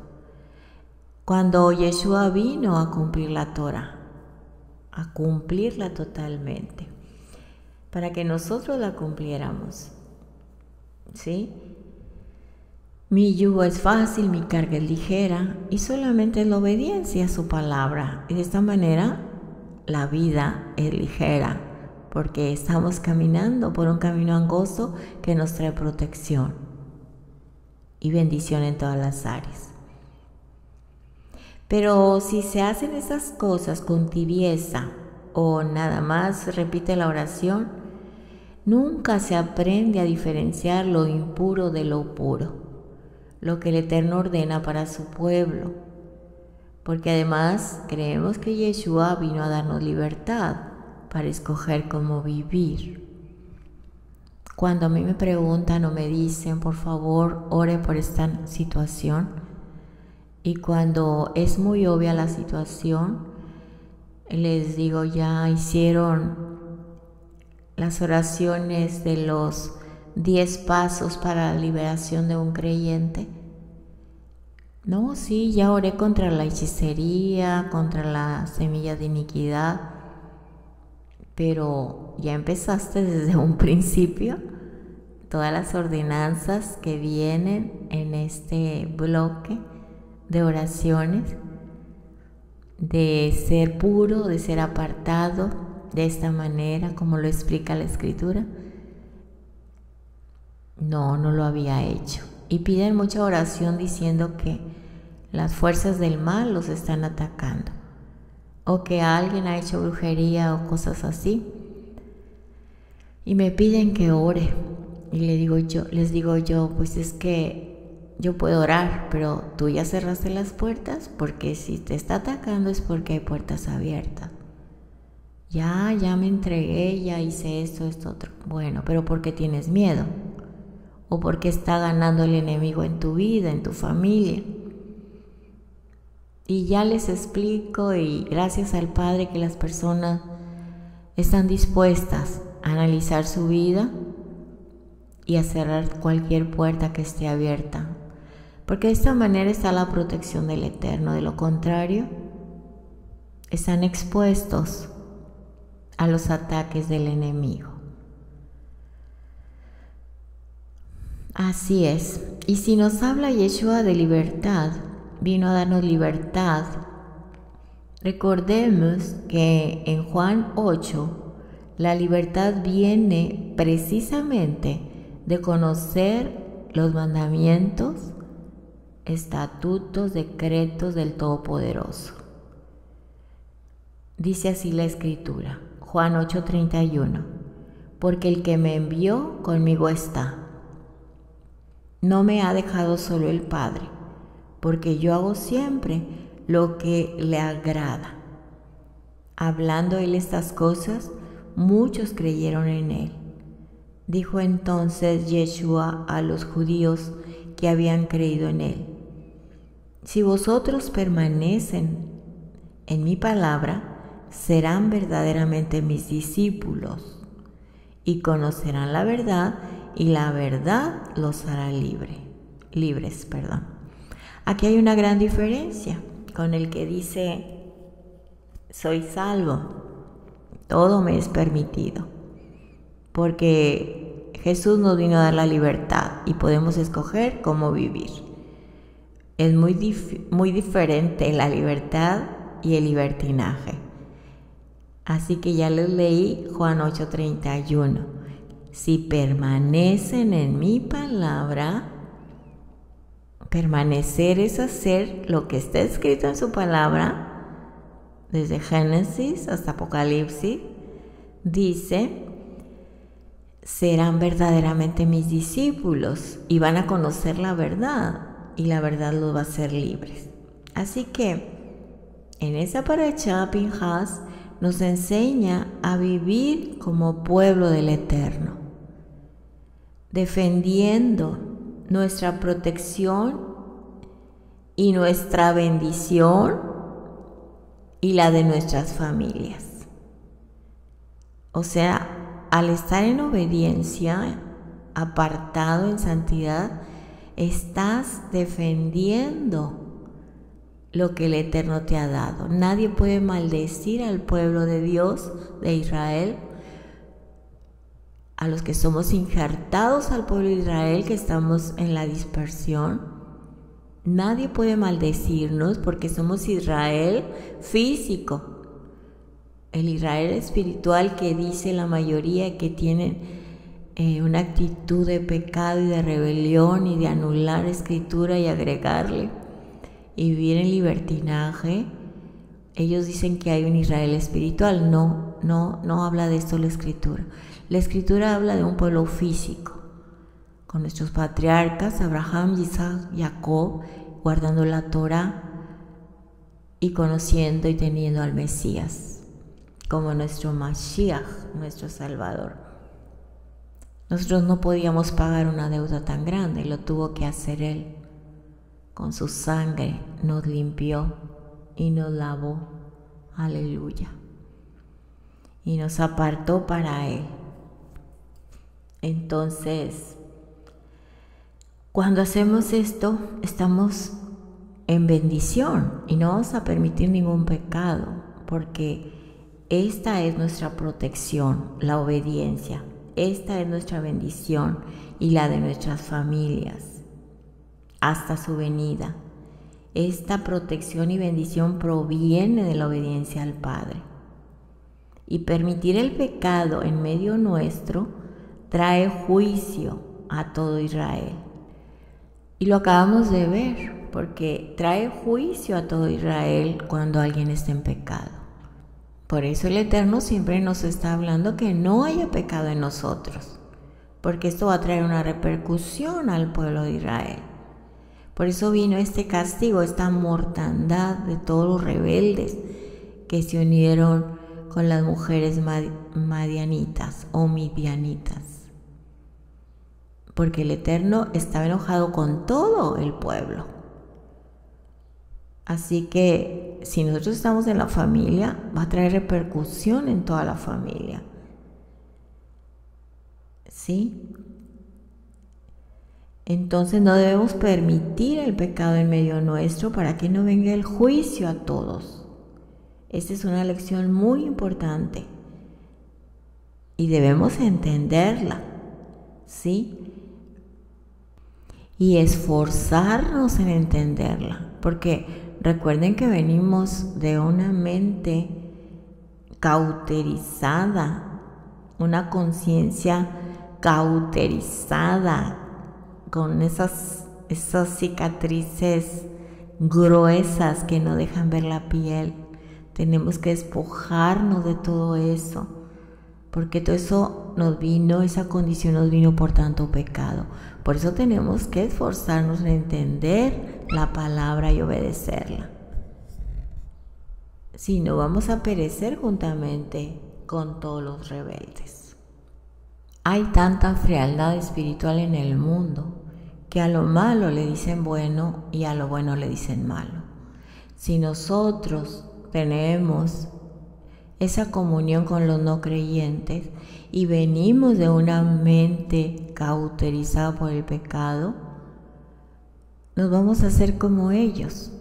[SPEAKER 1] Cuando Yeshua vino a cumplir la Torah, a cumplirla totalmente, para que nosotros la cumpliéramos, ¿sí? Mi yugo es fácil, mi carga es ligera, y solamente es la obediencia a su palabra. Y de esta manera la vida es ligera, porque estamos caminando por un camino angosto que nos trae protección. y bendición en todas las áreas. Pero si se hacen esas cosas con tibieza o nada más repite la oración, nunca se aprende a diferenciar lo impuro de lo puro, lo que el Eterno ordena para su pueblo. Porque además creemos que Yeshua vino a darnos libertad para escoger cómo vivir. Cuando a mí me preguntan o me dicen, por favor, ore por esta situación, y cuando es muy obvia la situación, les digo, ya hicieron las oraciones de los 10 pasos para la liberación de un creyente. No, sí, ya oré contra la hechicería, contra la semilla de iniquidad, pero ya empezaste desde un principio. Todas las ordenanzas que vienen en este bloque de oraciones, de ser puro, de ser apartado, de esta manera, como lo explica la Escritura. No lo había hecho. Y piden mucha oración diciendo que las fuerzas del mal los están atacando, o que alguien ha hecho brujería o cosas así. Y me piden que ore. Y les digo yo, pues es que yo puedo orar, pero tú ya cerraste las puertas, porque si te está atacando es porque hay puertas abiertas. Ya me entregué, ya hice esto, otro. Bueno, pero ¿por qué tienes miedo? ¿O porque está ganando el enemigo en tu vida, en tu familia? Y ya les explico, y gracias al Padre que las personas están dispuestas a analizar su vida y a cerrar cualquier puerta que esté abierta, porque de esta manera está la protección del Eterno. De lo contrario, están expuestos a los ataques del enemigo. Así es. Y si nos habla Yeshua de libertad, vino a darnos libertad. Recordemos que en Juan 8, la libertad viene precisamente de conocer los mandamientos, estatutos, decretos del Todopoderoso. Dice así la Escritura, Juan 8:31, porque el que me envió conmigo está. No me ha dejado solo el Padre, porque yo hago siempre lo que le agrada. Hablando él estas cosas, muchos creyeron en él. Dijo entonces Yeshua a los judíos que habían creído en él: si vosotros permanecen en mi palabra, serán verdaderamente mis discípulos, y conocerán la verdad, y la verdad los hará libres. Aquí hay una gran diferencia con el que dice: soy salvo, todo me es permitido, porque Jesús nos vino a dar la libertad y podemos escoger cómo vivir. Es muy diferente la libertad y el libertinaje. Así que ya les leí Juan 8:31. Si permanecen en mi palabra, permanecer es hacer lo que está escrito en su palabra, desde Génesis hasta Apocalipsis. Dice: serán verdaderamente mis discípulos y van a conocer la verdad, y la verdad los va a hacer libres. Así que en esa parashá Pinhas nos enseña a vivir como pueblo del Eterno, defendiendo nuestra protección y nuestra bendición y la de nuestras familias. O sea, al estar en obediencia, apartado en santidad, estás defendiendo lo que el Eterno te ha dado. Nadie puede maldecir al pueblo de Dios, de Israel, a los que somos injertados al pueblo de Israel, que estamos en la dispersión. Nadie puede maldecirnos porque somos Israel físico. El Israel espiritual que dice la mayoría que tienen una actitud de pecado y de rebelión y de anular escritura y agregarle y vivir en libertinaje. Ellos dicen que hay un Israel espiritual. No habla de esto la escritura. La escritura habla de un pueblo físico, con nuestros patriarcas, Abraham, Isaac, Jacob, guardando la Torah y conociendo y teniendo al Mesías como nuestro Mashiach, nuestro Salvador. Nosotros no podíamos pagar una deuda tan grande, lo tuvo que hacer Él. Con su sangre nos limpió y nos lavó. Aleluya. Y nos apartó para Él. Entonces, cuando hacemos esto, estamos en bendición y no vamos a permitir ningún pecado, porque esta es nuestra protección, la obediencia. Esta es nuestra bendición y la de nuestras familias hasta su venida. Esta protección y bendición proviene de la obediencia al Padre. Y permitir el pecado en medio nuestro trae juicio a todo Israel. Y lo acabamos de ver, porque trae juicio a todo Israel cuando alguien está en pecado. Por eso el Eterno siempre nos está hablando que no haya pecado en nosotros, porque esto va a traer una repercusión al pueblo de Israel. Por eso vino este castigo, esta mortandad de todos los rebeldes que se unieron con las mujeres madianitas o midianitas. Porque el Eterno estaba enojado con todo el pueblo. Así que si nosotros estamos en la familia, va a traer repercusión en toda la familia. ¿Sí? Entonces no debemos permitir el pecado en medio nuestro para que no venga el juicio a todos. Esta es una lección muy importante y debemos entenderla, ¿sí? Y esforzarnos en entenderla, porque recuerden que venimos de una mente cauterizada, una conciencia cauterizada, con esas cicatrices gruesas que no dejan ver la piel. Tenemos que despojarnos de todo eso, porque todo eso esa condición nos vino por tanto pecado. Por eso tenemos que esforzarnos en entender la palabra y obedecerla. Si no, vamos a perecer juntamente con todos los rebeldes. Hay tanta frialdad espiritual en el mundo que a lo malo le dicen bueno y a lo bueno le dicen malo. Si nosotros tenemos esa comunión con los no creyentes y venimos de una mente cauterizada por el pecado, nos vamos a hacer como ellos.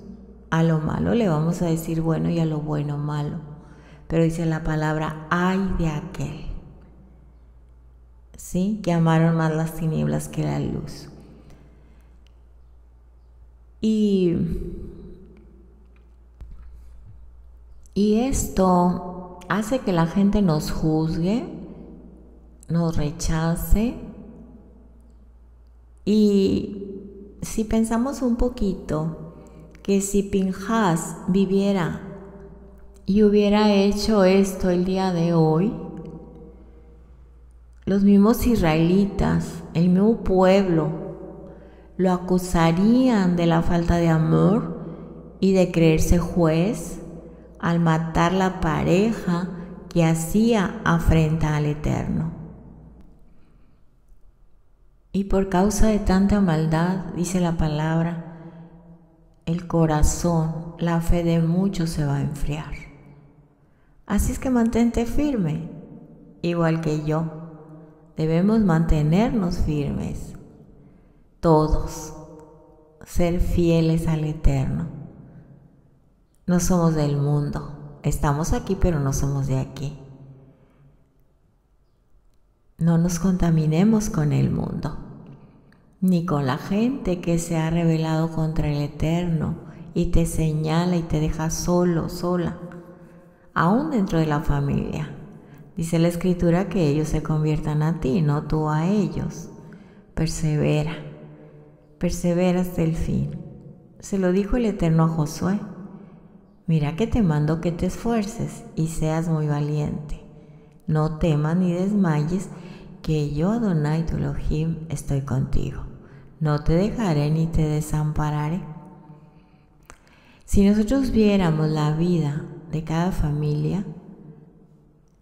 [SPEAKER 1] A lo malo le vamos a decir bueno y a lo bueno malo. Pero dice la palabra, ay de aquel, ¿sí? Que amaron más las tinieblas que la luz. Y esto hace que la gente nos juzgue, nos rechace. Y si pensamos un poquito, que si Pinhas viviera y hubiera hecho esto el día de hoy, los mismos israelitas, el mismo pueblo, lo acusarían de la falta de amor y de creerse juez al matar la pareja que hacía afrenta al Eterno. Y por causa de tanta maldad, dice la palabra, el corazón, la fe de muchos se va a enfriar. Así es que mantente firme, igual que yo. Debemos mantenernos firmes, todos, ser fieles al Eterno. No somos del mundo, estamos aquí pero no somos de aquí. No nos contaminemos con el mundo, ni con la gente que se ha rebelado contra el Eterno y te señala y te deja solo, sola, aún dentro de la familia. Dice la Escritura que ellos se conviertan a ti, no tú a ellos. Persevera, persevera hasta el fin. Se lo dijo el Eterno a Josué. Mira que te mando que te esfuerces y seas muy valiente. No temas ni desmayes, que yo, Adonai tu Elohim, estoy contigo. No te dejaré ni te desampararé. Si nosotros viéramos la vida de cada familia,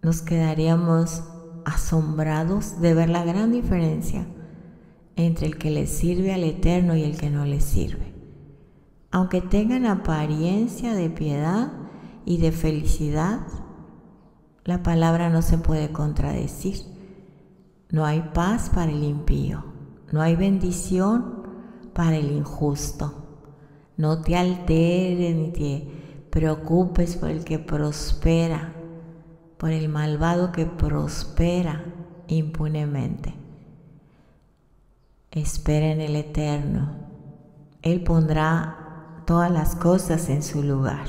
[SPEAKER 1] nos quedaríamos asombrados de ver la gran diferencia entre el que le sirve al Eterno y el que no le sirve. Aunque tengan apariencia de piedad y de felicidad, la palabra no se puede contradecir. No hay paz para el impío, no hay bendición para el injusto. No te alteres ni te preocupes por el que prospera, por el malvado que prospera impunemente. Espera en el Eterno. Él pondrá todas las cosas en su lugar.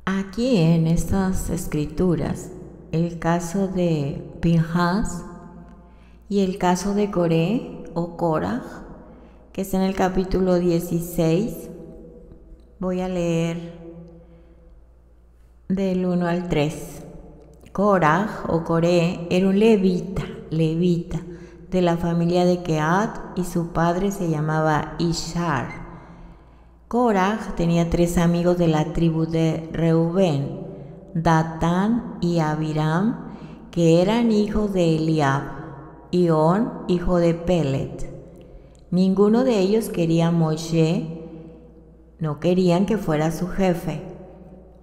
[SPEAKER 1] Aquí en estas escrituras, el caso de Pinhas y el caso de Coré o Coraj, que está en el capítulo 16, voy a leer del 1 al 3. Coraj o Coré era un levita de la familia de Kehat y su padre se llamaba Ishar. Coraj tenía 3 amigos de la tribu de Reubén, Datán y Abiram, que eran hijos de Eliab, y On, hijo de Pelet. Ninguno de ellos quería a Moshe, no querían que fuera su jefe,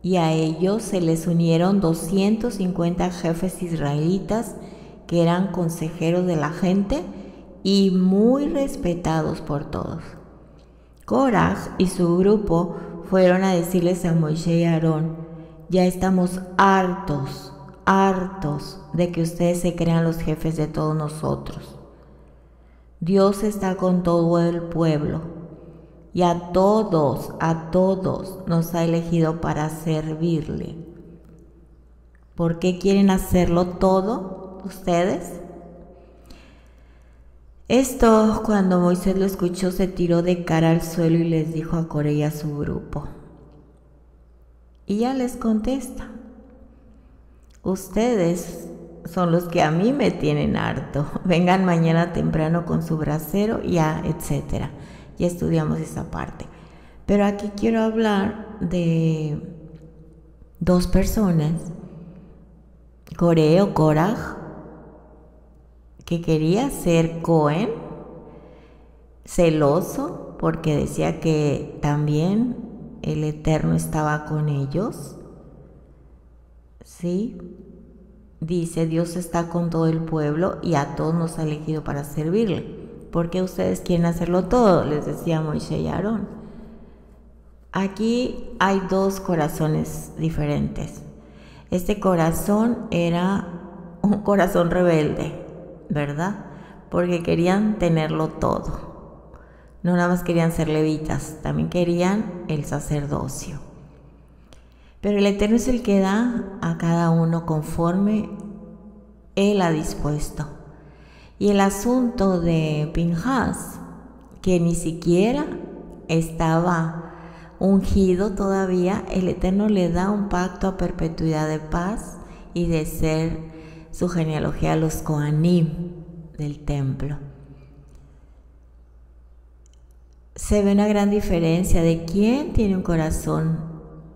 [SPEAKER 1] y a ellos se les unieron 250 jefes israelitas que eran consejeros de la gente y muy respetados por todos. Coraj y su grupo fueron a decirles a Moshe y Aarón: ya estamos hartos de que ustedes se crean los jefes de todos nosotros. Dios está con todo el pueblo y a todos nos ha elegido para servirle. ¿Por qué quieren hacerlo todo ustedes? Esto, cuando Moisés lo escuchó, se tiró de cara al suelo y les dijo a Coré y a su grupo. Y ya les contesta: ustedes son los que a mí me tienen harto. Vengan mañana temprano con su brasero, ya, etcétera. Ya estudiamos esa parte. Pero aquí quiero hablar de 2 personas, Coré o Coraj, que quería ser Cohen, celoso porque decía que también el Eterno estaba con ellos. ¿Sí? Dice: Dios está con todo el pueblo y a todos nos ha elegido para servirle. ¿Por qué ustedes quieren hacerlo todo?, les decía Moisés y Aarón. Aquí hay 2 corazones diferentes. Este corazón era un corazón rebelde, ¿verdad? Porque querían tenerlo todo. No nada más querían ser levitas, también querían el sacerdocio. Pero el Eterno es el que da a cada uno conforme Él ha dispuesto. Y el asunto de Pinhas, que ni siquiera estaba ungido todavía, el Eterno le da un pacto a perpetuidad de paz y de ser su genealogía a los Kohanim del templo. Se ve una gran diferencia de quién tiene un corazón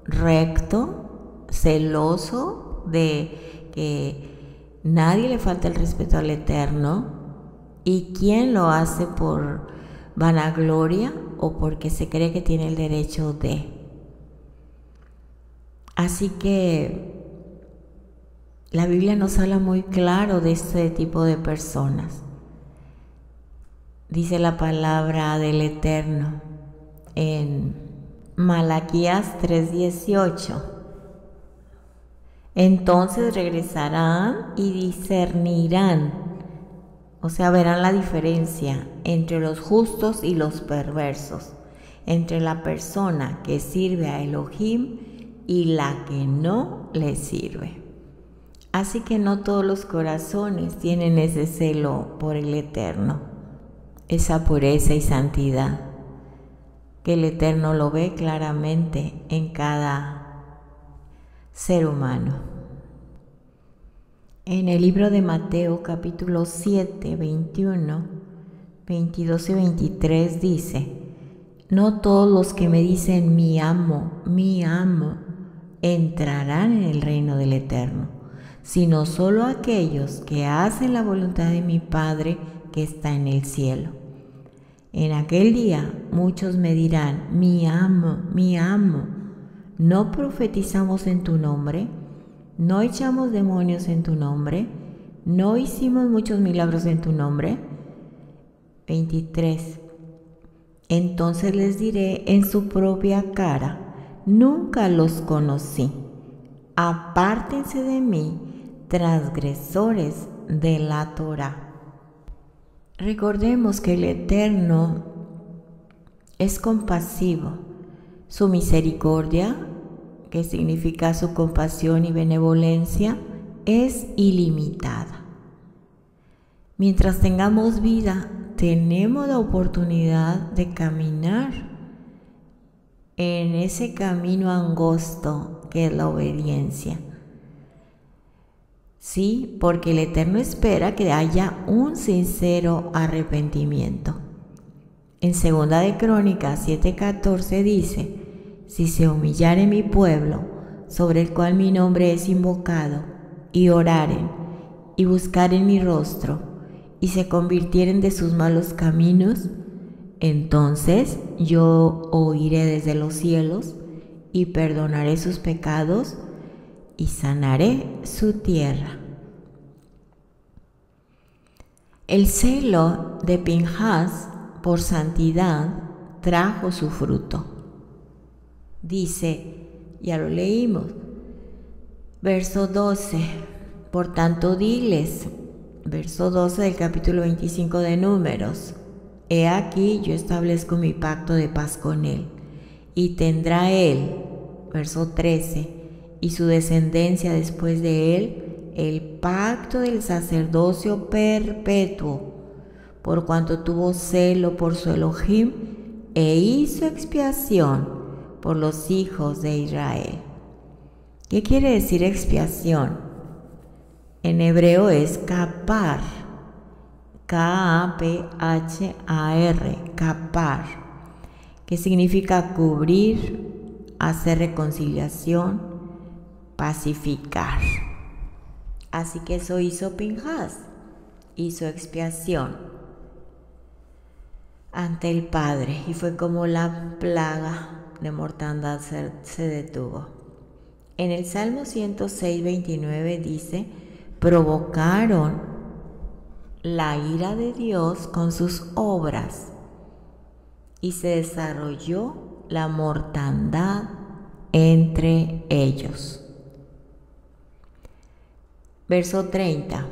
[SPEAKER 1] recto, celoso, de que nadie le falta el respeto al Eterno, y quién lo hace por vanagloria o porque se cree que tiene el derecho de. Así que la Biblia nos habla muy claro de este tipo de personas. Dice la palabra del Eterno en Malaquías 3:18. Entonces regresarán y discernirán, o sea, verán la diferencia entre los justos y los perversos, entre la persona que sirve a Elohim y la que no le sirve. Así que no todos los corazones tienen ese celo por el Eterno, esa pureza y santidad, que el Eterno lo ve claramente en cada ser humano. En el libro de Mateo capítulo 7, 21, 22 y 23 dice: no todos los que me dicen mi amo, entrarán en el reino del Eterno, sino solo aquellos que hacen la voluntad de mi Padre que está en el cielo. En aquel día muchos me dirán: mi amo, ¿no profetizamos en tu nombre? ¿No echamos demonios en tu nombre? ¿No hicimos muchos milagros en tu nombre? 23. Entonces les diré en su propia cara: nunca los conocí. Apártense de mí, transgresores de la Torá. Recordemos que el Eterno es compasivo. Su misericordia, que significa su compasión y benevolencia, es ilimitada. Mientras tengamos vida, tenemos la oportunidad de caminar en ese camino angosto que es la obediencia. Sí, porque el Eterno espera que haya un sincero arrepentimiento. En 2 de Crónicas 7:14 dice: si se humillare mi pueblo, sobre el cual mi nombre es invocado, y oraren, y buscaren mi rostro, y se convirtieren de sus malos caminos, entonces yo oiré desde los cielos, y perdonaré sus pecados, y sanaré su tierra. El celo de Pinhas por santidad trajo su fruto. Dice, ya lo leímos, verso 12, por tanto diles, verso 12 del capítulo 25 de Números: he aquí yo establezco mi pacto de paz con él, y tendrá él, verso 13, y su descendencia después de él, el pacto del sacerdocio perpetuo, por cuanto tuvo celo por su Elohim e hizo expiación por los hijos de Israel. ¿Qué quiere decir expiación? En hebreo es kapar, K-A-P-H-A-R, kapar, que significa cubrir, hacer reconciliación, pacificar. Así que eso hizo Pinhas, hizo expiación ante el Padre, y fue como la plaga de mortandad se detuvo. En el Salmo 106, 29 dice: provocaron la ira de Dios con sus obras, y se desarrolló la mortandad entre ellos. Verso 30.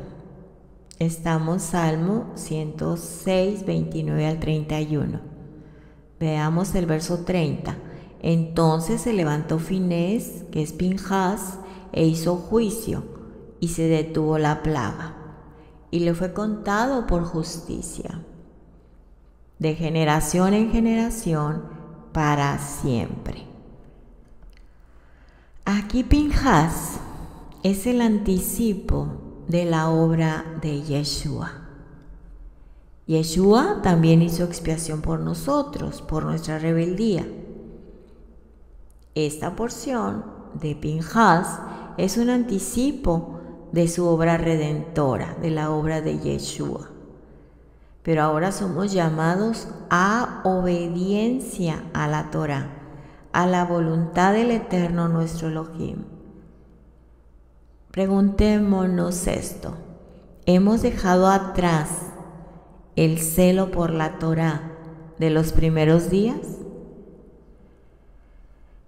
[SPEAKER 1] Estamos Salmo 106, 29 al 31. Veamos el verso 30. Entonces se levantó Finés, que es Pinhas, e hizo juicio, y se detuvo la plaga, y le fue contado por justicia, de generación en generación, para siempre. Aquí Pinhas es el anticipo de la obra de Yeshua. Yeshua también hizo expiación por nosotros, por nuestra rebeldía. Esta porción de Pinhas es un anticipo de su obra redentora, de la obra de Yeshua. Pero ahora somos llamados a obediencia a la Torá, a la voluntad del Eterno nuestro Elohim. Preguntémonos esto: ¿hemos dejado atrás el celo por la Torá de los primeros días?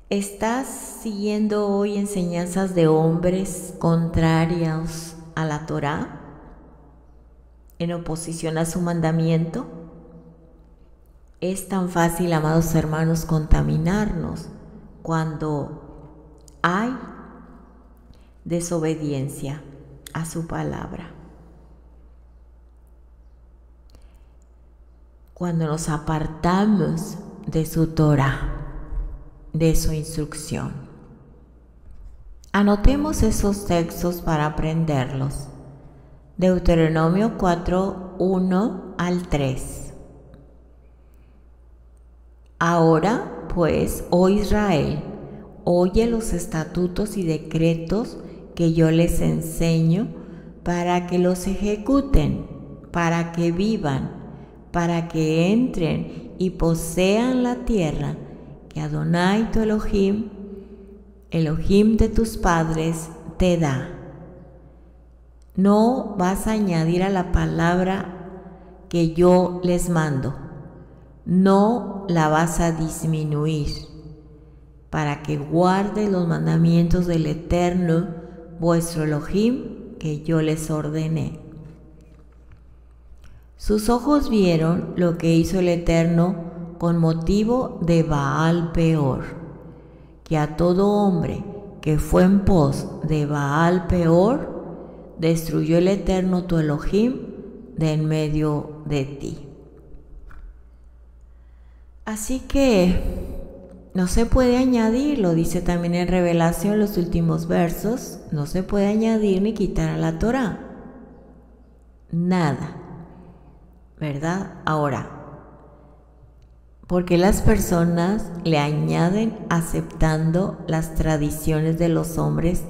[SPEAKER 1] ¿Estás siguiendo hoy enseñanzas de hombres contrarios a la Torá, en oposición a su mandamiento? Es tan fácil, amados hermanos, contaminarnos cuando hay desobediencia, a su palabra. Cuando nos apartamos de su Torah, de su instrucción. Anotemos esos textos para aprenderlos. Deuteronomio 4, 1 al 3. Ahora, pues, oh Israel, oye los estatutos y decretos que yo les enseño para que los ejecuten, para que vivan, para que entren y posean la tierra que Adonai tu Elohim, Elohim de tus padres, te da. No vas a añadir a la palabra que yo les mando, no la vas a disminuir, para que guarde los mandamientos del Eterno, vuestro Elohim, que yo les ordené. Sus ojos vieron lo que hizo el Eterno con motivo de Baal Peor, que a todo hombre que fue en pos de Baal Peor, destruyó el Eterno tu Elohim de en medio de ti. Así que no se puede añadir, lo dice también en Revelación, los últimos versos, no se puede añadir ni quitar a la Torá. Nada, ¿verdad? Ahora, ¿por qué las personas le añaden aceptando las tradiciones de los hombres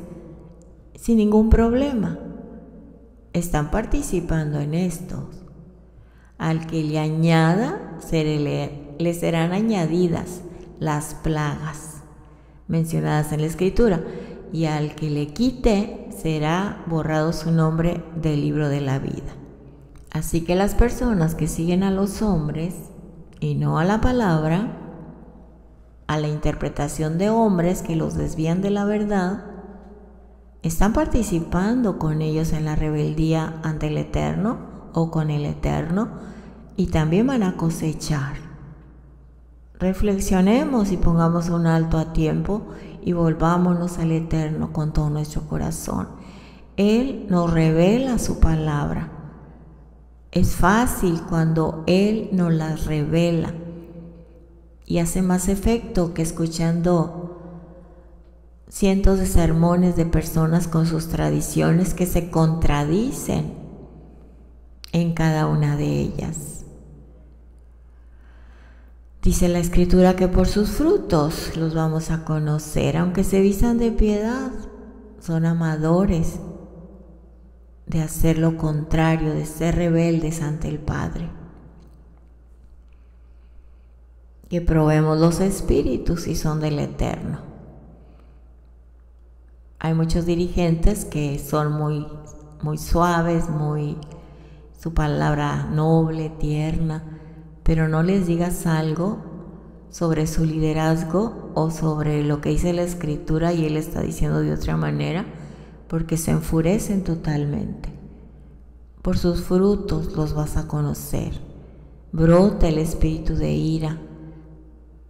[SPEAKER 1] sin ningún problema? Están participando en esto. Al que le añada, le serán añadidas las plagas mencionadas en la Escritura, y al que le quite, será borrado su nombre del libro de la vida. Así que las personas que siguen a los hombres y no a la palabra, a la interpretación de hombres que los desvían de la verdad, están participando con ellos en la rebeldía ante el Eterno o con el Eterno, y también van a cosechar. Reflexionemos y pongamos un alto a tiempo y volvámonos al Eterno con todo nuestro corazón. Él nos revela su palabra. Es fácil cuando Él nos las revela y hace más efecto que escuchando cientos de sermones de personas con sus tradiciones que se contradicen en cada una de ellas. Dice la Escritura que por sus frutos los vamos a conocer, aunque se vistan de piedad, son amadores de hacer lo contrario, de ser rebeldes ante el Padre. Que probemos los espíritus si son del Eterno. Hay muchos dirigentes que son muy suaves, su palabra noble, tierna, pero no les digas algo sobre su liderazgo o sobre lo que dice la Escritura y él está diciendo de otra manera, porque se enfurecen totalmente. Por sus frutos los vas a conocer. Brota el espíritu de ira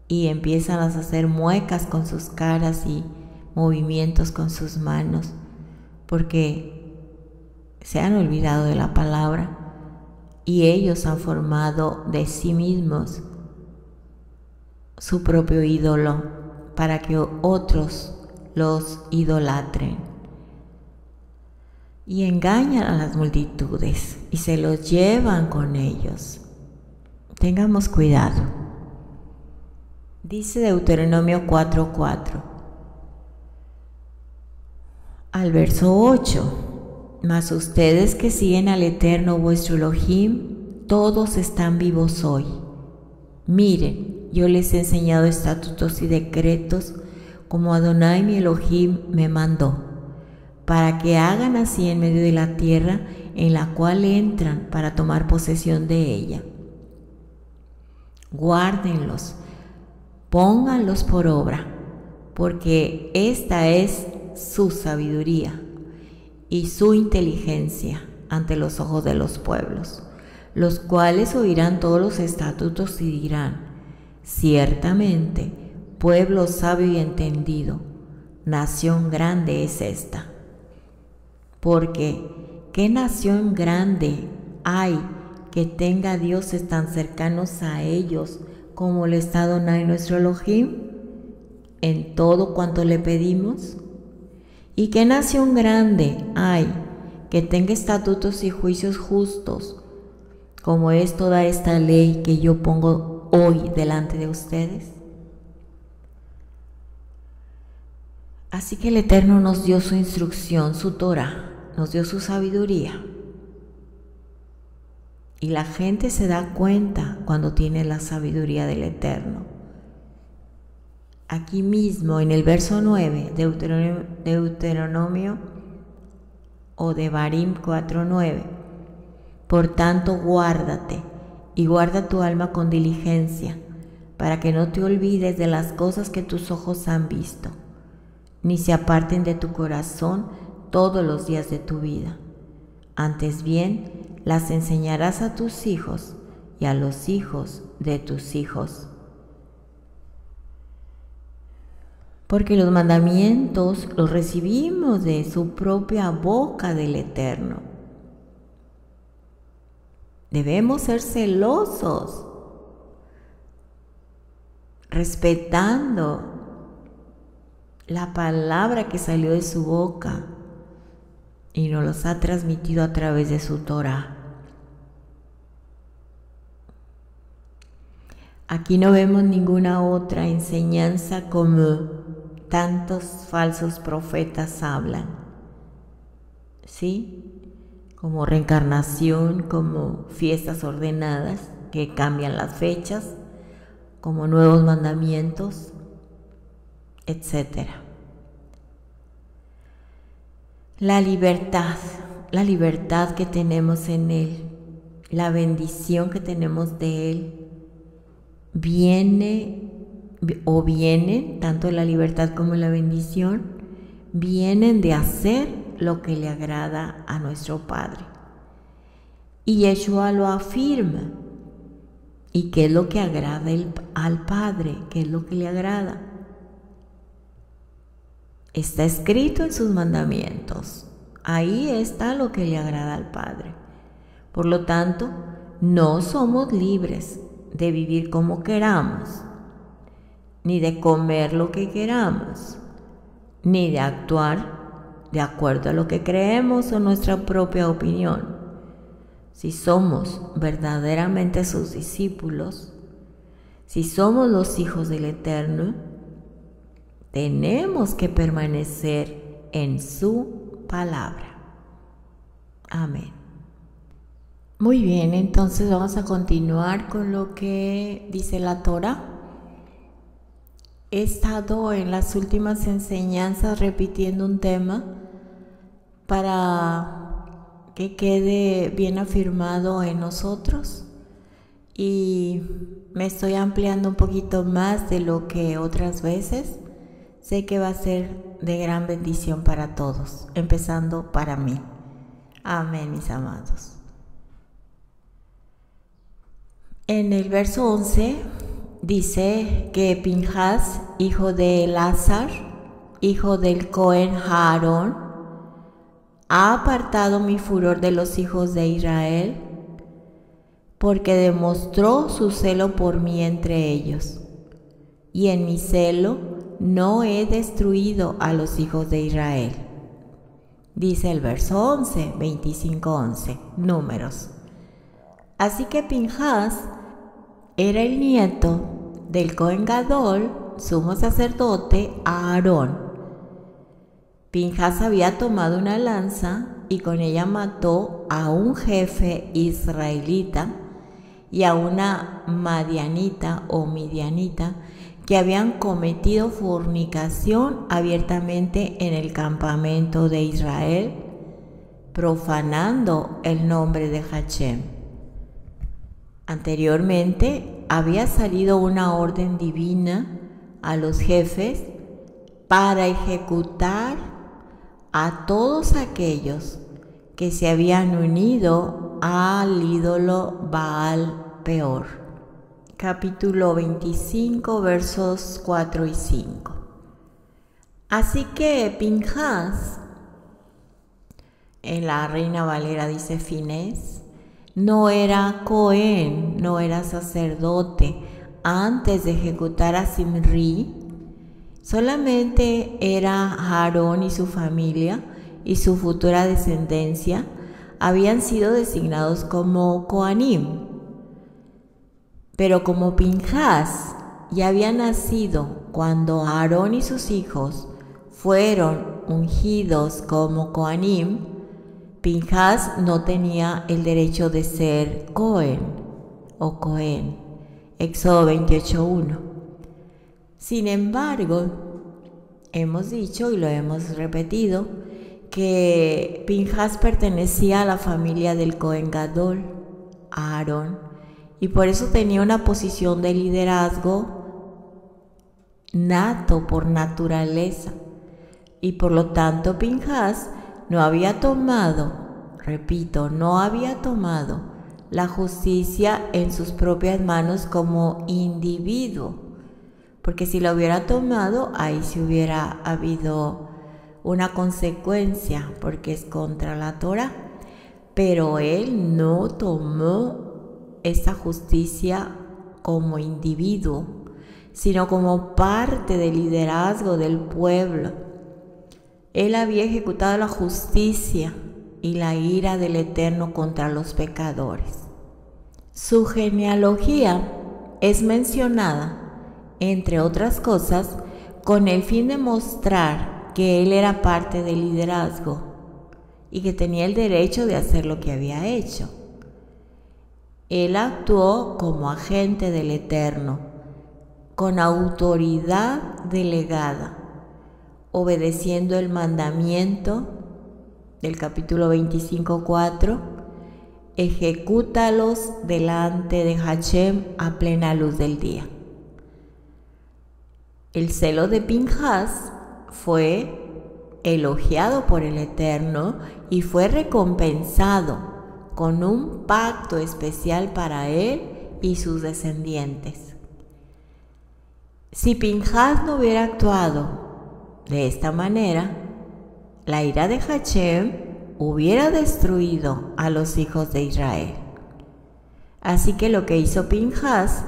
[SPEAKER 1] y empiezan a hacer muecas con sus caras y movimientos con sus manos, porque se han olvidado de la palabra y ellos han formado de sí mismos su propio ídolo para que otros los idolatren. Y engañan a las multitudes y se los llevan con ellos. Tengamos cuidado. Dice Deuteronomio 4:4. Al verso 8. Mas ustedes que siguen al Eterno vuestro Elohim, todos están vivos hoy. Miren, yo les he enseñado estatutos y decretos como Adonai mi Elohim me mandó, para que hagan así en medio de la tierra en la cual entran para tomar posesión de ella. Guárdenlos, pónganlos por obra, porque esta es su sabiduría y su inteligencia ante los ojos de los pueblos, los cuales oirán todos los estatutos y dirán: ciertamente, pueblo sabio y entendido, nación grande es esta. Porque ¿qué nación grande hay que tenga dioses tan cercanos a ellos como lo está Adonai nuestro Elohim en todo cuanto le pedimos? ¿Y qué nación grande hay que tenga estatutos y juicios justos como es toda esta ley que yo pongo hoy delante de ustedes? Así que el Eterno nos dio su instrucción, su Torah, nos dio su sabiduría. Y la gente se da cuenta cuando tiene la sabiduría del Eterno. Aquí mismo en el verso 9, Deuteronomio o Devarim 4:9. Por tanto, guárdate y guarda tu alma con diligencia, para que no te olvides de las cosas que tus ojos han visto, ni se aparten de tu corazón todos los días de tu vida. Antes bien, las enseñarás a tus hijos y a los hijos de tus hijos. Porque los mandamientos los recibimos de su propia boca del Eterno. Debemos ser celosos, respetando la palabra que salió de su boca y nos los ha transmitido a través de su Torah. Aquí no vemos ninguna otra enseñanza como tantos falsos profetas hablan, ¿sí? Como reencarnación, como fiestas ordenadas que cambian las fechas, como nuevos mandamientos, etc. La libertad que tenemos en Él, la bendición que tenemos de Él, vienen, tanto la libertad como la bendición, vienen de hacer lo que le agrada a nuestro Padre. Y Yeshua lo afirma. ¿Y qué es lo que agrada al Padre? ¿Qué es lo que le agrada? Está escrito en sus mandamientos. Ahí está lo que le agrada al Padre. Por lo tanto, no somos libres de vivir como queramos, ni de comer lo que queramos, ni de actuar de acuerdo a lo que creemos o nuestra propia opinión. Si somos verdaderamente sus discípulos, si somos los hijos del Eterno, tenemos que permanecer en su palabra. Amén. Muy bien, entonces vamos a continuar con lo que dice la Torah. He estado en las últimas enseñanzas repitiendo un tema para que quede bien afirmado en nosotros, y me estoy ampliando un poquito más de lo que otras veces. Sé que va a ser de gran bendición para todos, empezando para mí. Amén, mis amados. En el verso 11 dice que Pinhas, hijo de Elazar, hijo del Cohen Aarón, ha apartado mi furor de los hijos de Israel, porque demostró su celo por mí entre ellos. Y en mi celo no he destruido a los hijos de Israel. Dice el verso 11, 25:11, Números. Así que Pinhas era el nieto del Cohen Gadol, sumo sacerdote, Aarón. Pinhas había tomado una lanza y con ella mató a un jefe israelita y a una madianita o midianita que habían cometido fornicación abiertamente en el campamento de Israel, profanando el nombre de Hashem. Anteriormente había salido una orden divina a los jefes para ejecutar a todos aquellos que se habían unido al ídolo Baal Peor. Capítulo 25, versos 4 y 5. Así que Pinhas En la Reina Valera dice Finés, no era Cohen, no era sacerdote. Antes de ejecutar a Zimri, solamente era Aarón y su familia y su futura descendencia habían sido designados como Coanim. Pero como Pinhas ya había nacido cuando Aarón y sus hijos fueron ungidos como Coanim, Pinhas no tenía el derecho de ser Cohen o Cohen. Éxodo 28:1. Sin embargo, hemos dicho y lo hemos repetido que Pinhas pertenecía a la familia del Cohen Gadol, Aarón, y por eso tenía una posición de liderazgo nato por naturaleza. Y por lo tanto Pinhas no había tomado la justicia en sus propias manos como individuo, porque si lo hubiera tomado, ahí sí hubiera habido una consecuencia, porque es contra la Torá. Pero él no tomó esa justicia como individuo, sino como parte del liderazgo del pueblo. Él había ejecutado la justicia y la ira del Eterno contra los pecadores. Su genealogía es mencionada, entre otras cosas, con el fin de mostrar que él era parte del liderazgo y que tenía el derecho de hacer lo que había hecho. Él actuó como agente del Eterno, con autoridad delegada, obedeciendo el mandamiento del capítulo 25:4, ejecútalos delante de Hashem a plena luz del día. El celo de Pinhas fue elogiado por el Eterno y fue recompensado con un pacto especial para él y sus descendientes. Si Pinhas no hubiera actuado de esta manera, la ira de Hashem hubiera destruido a los hijos de Israel. Así que lo que hizo Pinhas,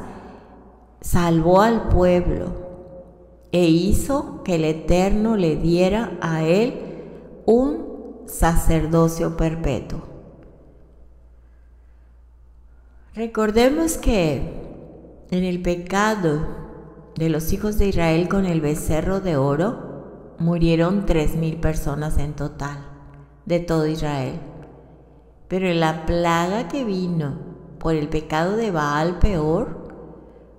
[SPEAKER 1] salvó al pueblo e hizo que el Eterno le diera a él un sacerdocio perpetuo. Recordemos que en el pecado de los hijos de Israel con el becerro de oro, murieron 3,000 personas en total, de todo Israel. Pero en la plaga que vino por el pecado de Baal Peor,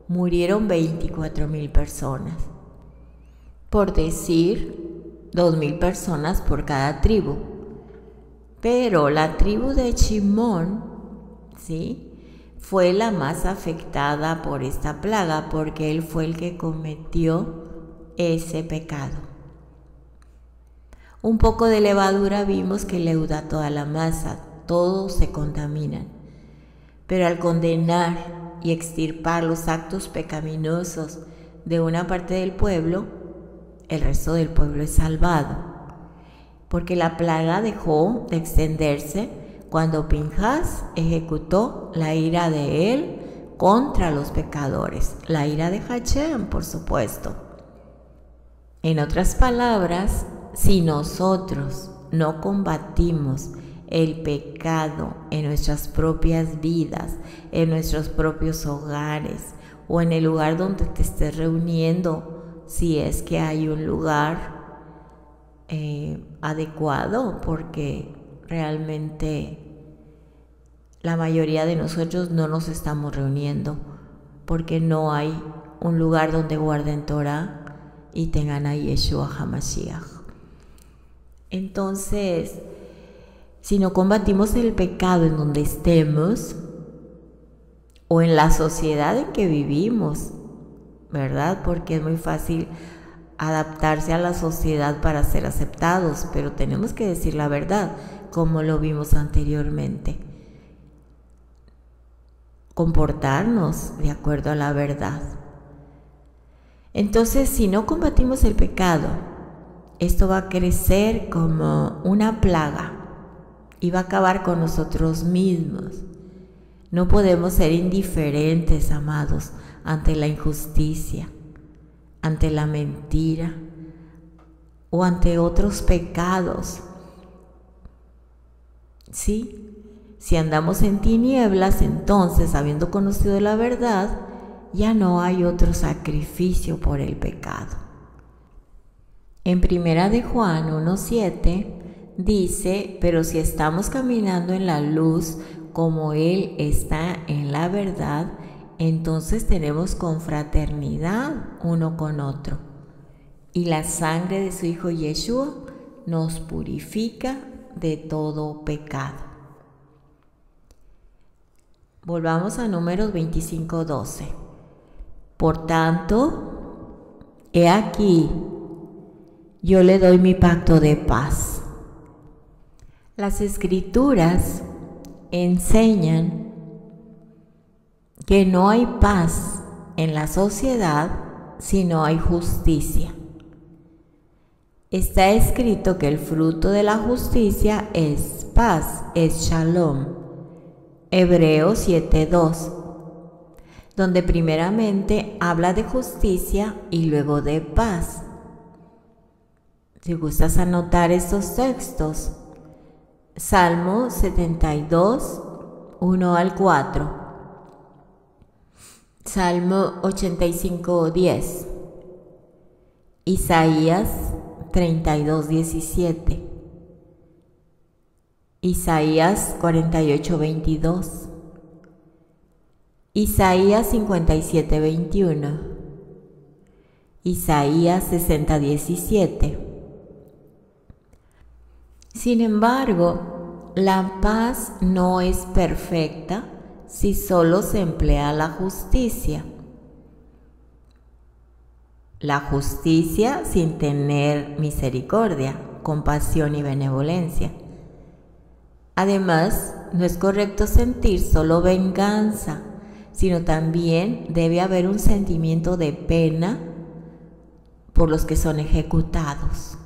[SPEAKER 1] murieron 24,000 personas. Por decir, 2,000 personas por cada tribu. Pero la tribu de Shimón, ¿sí?, fue la más afectada por esta plaga, porque él fue el que cometió ese pecado. Un poco de levadura vimos que leuda toda la masa, todos se contaminan. Pero al condenar y extirpar los actos pecaminosos de una parte del pueblo, el resto del pueblo es salvado. Porque la plaga dejó de extenderse cuando Pinhas ejecutó la ira de él contra los pecadores, la ira de Hashem, por supuesto. En otras palabras, si nosotros no combatimos el pecado en nuestras propias vidas, en nuestros propios hogares o en el lugar donde te estés reuniendo, si es que hay un lugar adecuado, porque realmente la mayoría de nosotros no nos estamos reuniendo porque no hay un lugar donde guarden Torah y tengan a Yeshua HaMashiach. Entonces, si no combatimos el pecado en donde estemos o en la sociedad en que vivimos, ¿verdad? Porque es muy fácil adaptarse a la sociedad para ser aceptados, pero tenemos que decir la verdad, como lo vimos anteriormente. Comportarnos de acuerdo a la verdad. Entonces, si no combatimos el pecado, esto va a crecer como una plaga y va a acabar con nosotros mismos. No podemos ser indiferentes, amados, ante la injusticia, ante la mentira o ante otros pecados. ¿Sí? Si andamos en tinieblas, entonces, habiendo conocido la verdad, ya no hay otro sacrificio por el pecado. En 1 de Juan 1:7 dice: pero si estamos caminando en la luz como Él está en la verdad, entonces tenemos confraternidad uno con otro. Y la sangre de su Hijo Yeshua nos purifica de todo pecado. Volvamos a Números 25:12. Por tanto, he aquí, yo le doy mi pacto de paz. Las Escrituras enseñan que no hay paz en la sociedad si no hay justicia. Está escrito que el fruto de la justicia es paz, es shalom. Hebreos 7:2, donde primeramente habla de justicia y luego de paz. Si gustas anotar estos textos, Salmo 72, 1 al 4, Salmo 85:10, Isaías 32:17, Isaías 48:22, Isaías 57:21, Isaías 60:17. Sin embargo, la paz no es perfecta si solo se emplea la justicia. La justicia sin tener misericordia, compasión y benevolencia. Además, no es correcto sentir solo venganza, sino también debe haber un sentimiento de pena por los que son ejecutados.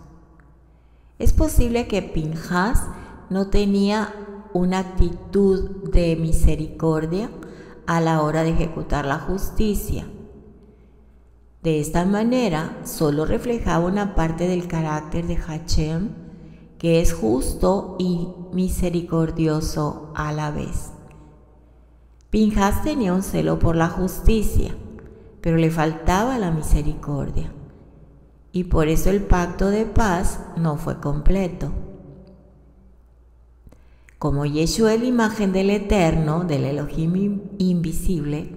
[SPEAKER 1] Es posible que Pinhas no tenía una actitud de misericordia a la hora de ejecutar la justicia. De esta manera, solo reflejaba una parte del carácter de Hashem, que es justo y misericordioso a la vez. Pinhas tenía un celo por la justicia, pero le faltaba la misericordia, y por eso el pacto de paz no fue completo. Como Yeshua es la imagen del Eterno, del Elohim invisible,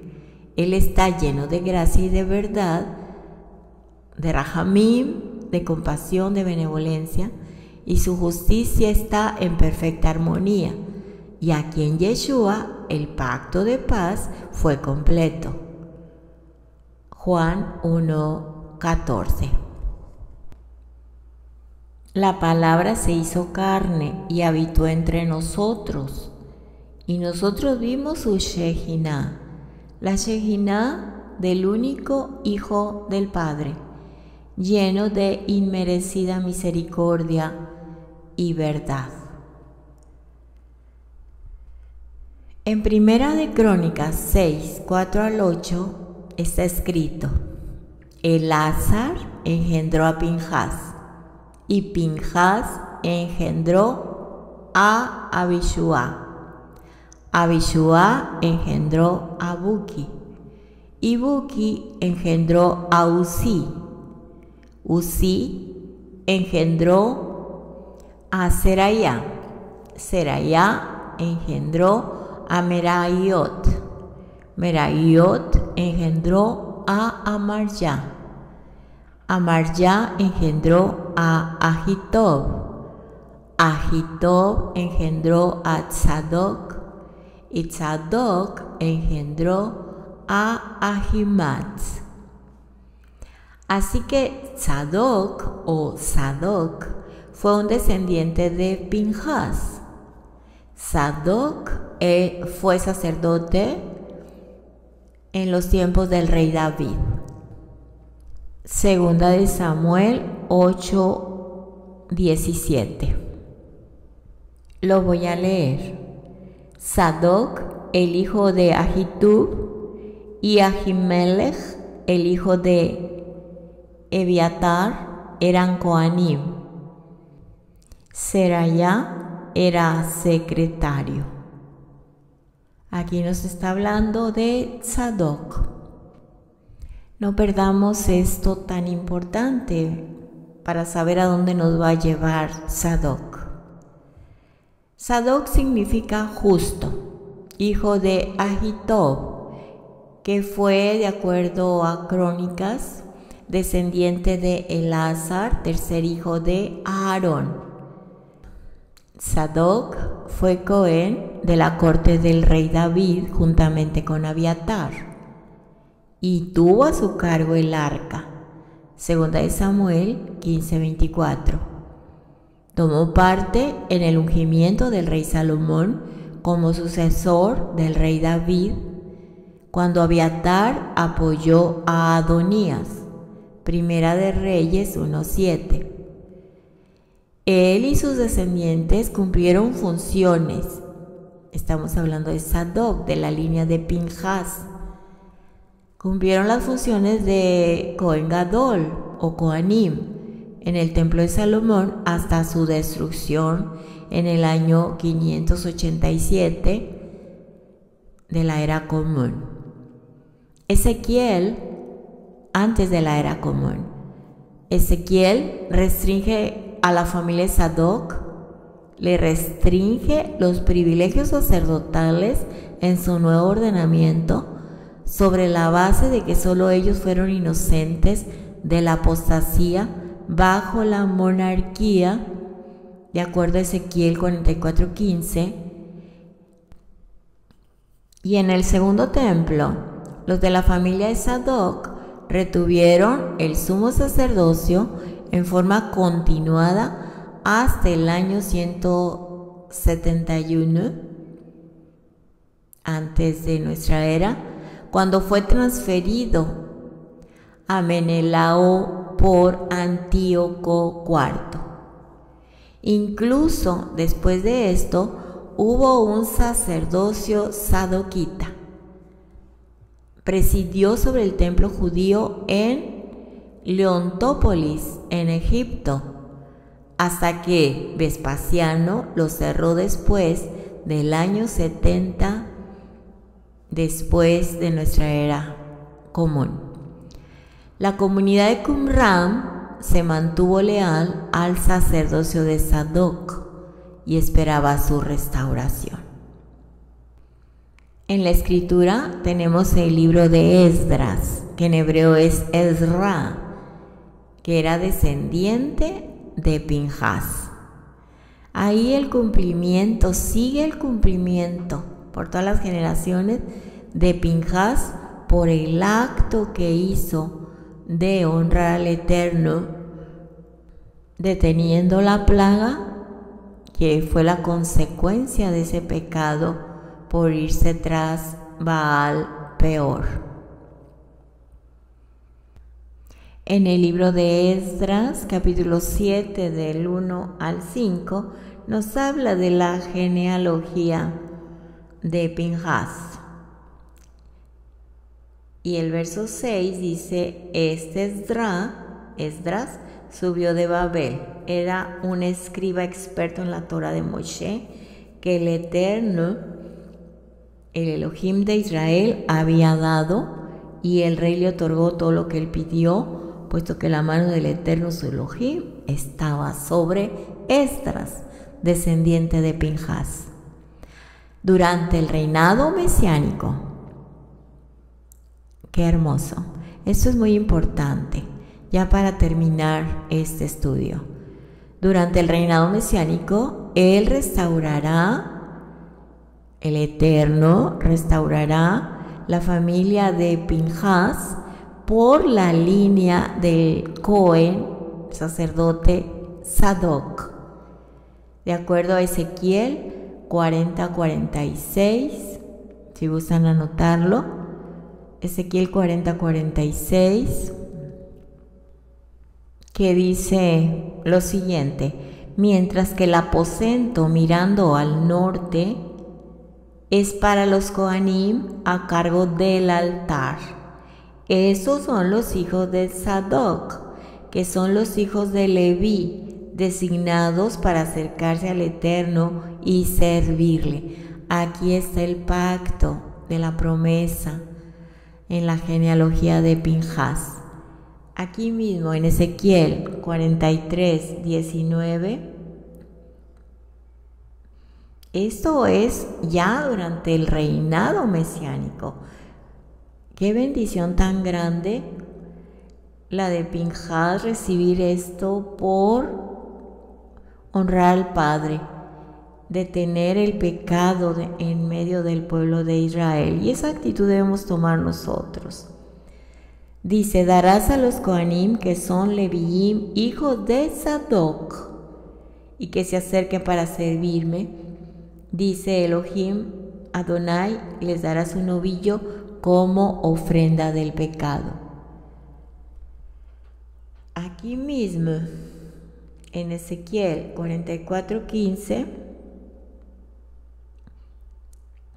[SPEAKER 1] Él está lleno de gracia y de verdad, de rahamim, de compasión, de benevolencia, y su justicia está en perfecta armonía. Y aquí en Yeshua el pacto de paz fue completo. Juan 1:14. La palabra se hizo carne y habitó entre nosotros, y nosotros vimos su Shekinah, la Shekinah del único Hijo del Padre, lleno de inmerecida misericordia y verdad. En Primera de Crónicas 6, 4 al 8 está escrito: Elazar engendró a Pinhas, y Pinhas engendró a Abishua. Abishua engendró a Buki, y Buki engendró a Uzí. Uzí engendró a Seraya. Seraya engendró a Meraiot. Meraiot engendró a Amarya. Amarya engendró a Ahitob. Ahitob engendró a Tzadok. Y Tzadok engendró a Ahimaaz. Así que Tzadok o Zadok fue un descendiente de Pinhas. Zadok fue sacerdote en los tiempos del rey David. Segunda de Samuel 8:17. Lo voy a leer. Sadoc, el hijo de Ahitub, y Ahimelech, el hijo de Ebiatar, eran Coanim. Seraya era secretario. Aquí nos está hablando de Sadoc. No perdamos esto tan importante para saber a dónde nos va a llevar Sadoc. Sadoc significa justo, hijo de Ahitob, que fue, de acuerdo a Crónicas, descendiente de Elazar, tercer hijo de Aarón. Sadoc fue Cohen de la corte del rey David juntamente con Abiatar y tuvo a su cargo el arca. Segunda de Samuel 15:24. Tomó parte en el ungimiento del rey Salomón como sucesor del rey David cuando Abiatar apoyó a Adonías. Primera de Reyes 1:7. Él y sus descendientes cumplieron funciones. Estamos hablando de Sadoc, de la línea de Pinjas. Cumplieron las funciones de Cohen Gadol o Coanim en el templo de Salomón hasta su destrucción en el año 587 de la era común. Ezequiel, antes de la era común. Ezequiel restringe a la familia Sadoc, le restringe los privilegios sacerdotales en su nuevo ordenamiento sobre la base de que solo ellos fueron inocentes de la apostasía bajo la monarquía, de acuerdo a Ezequiel 44:15. Y en el segundo templo, los de la familia de Sadoc retuvieron el sumo sacerdocio en forma continuada hasta el año 171 antes de nuestra era, cuando fue transferido a Menelao por Antíoco IV. Incluso después de esto hubo un sacerdocio sadoquita. Presidió sobre el templo judío en Leontópolis, en Egipto, hasta que Vespasiano lo cerró después del año 70 después de nuestra era común. La comunidad de Qumran se mantuvo leal al sacerdocio de Sadoc y esperaba su restauración. En la escritura tenemos el libro de Esdras, que en hebreo es Ezra, que era descendiente de Pinjas. Ahí sigue el cumplimiento por todas las generaciones de Pinjas por el acto que hizo de honrar al Eterno, deteniendo la plaga, que fue la consecuencia de ese pecado por irse tras Baal Peor. En el libro de Esdras, capítulo 7, del 1 al 5, nos habla de la genealogía de Pinjas. Y el verso 6 dice: Esdras subió de Babel. Era un escriba experto en la Torah de Moshe, que el Eterno, el Elohim de Israel, había dado, y el rey le otorgó todo lo que él pidió, puesto que la mano del Eterno, su Elohim, estaba sobre Esdras, descendiente de Pinjas. Durante el reinado mesiánico. Qué hermoso. Esto es muy importante, ya para terminar este estudio. Durante el reinado mesiánico, el Eterno restaurará la familia de Pinjas por la línea del Cohen, sacerdote Sadoc, de acuerdo a Ezequiel 40:46, si gustan anotarlo. Ezequiel 40:46, que dice lo siguiente: mientras que el aposento mirando al norte es para los Kohanim a cargo del altar. Esos son los hijos de Sadoc, que son los hijos de Leví, designados para acercarse al Eterno y servirle. Aquí está el pacto de la promesa en la genealogía de Pinjas. Aquí mismo en Ezequiel 43, 19. Esto es ya durante el reinado mesiánico. Qué bendición tan grande la de Pinjas, recibir esto por honrar al Padre, detener el pecado en medio del pueblo de Israel. Y esa actitud debemos tomar nosotros. Dice, darás a los Kohanim, que son Leviim, hijos de Sadoc, y que se acerquen para servirme. Dice Elohim, Adonai, les darás un novillo como ofrenda del pecado. Aquí mismo, en Ezequiel 44:15,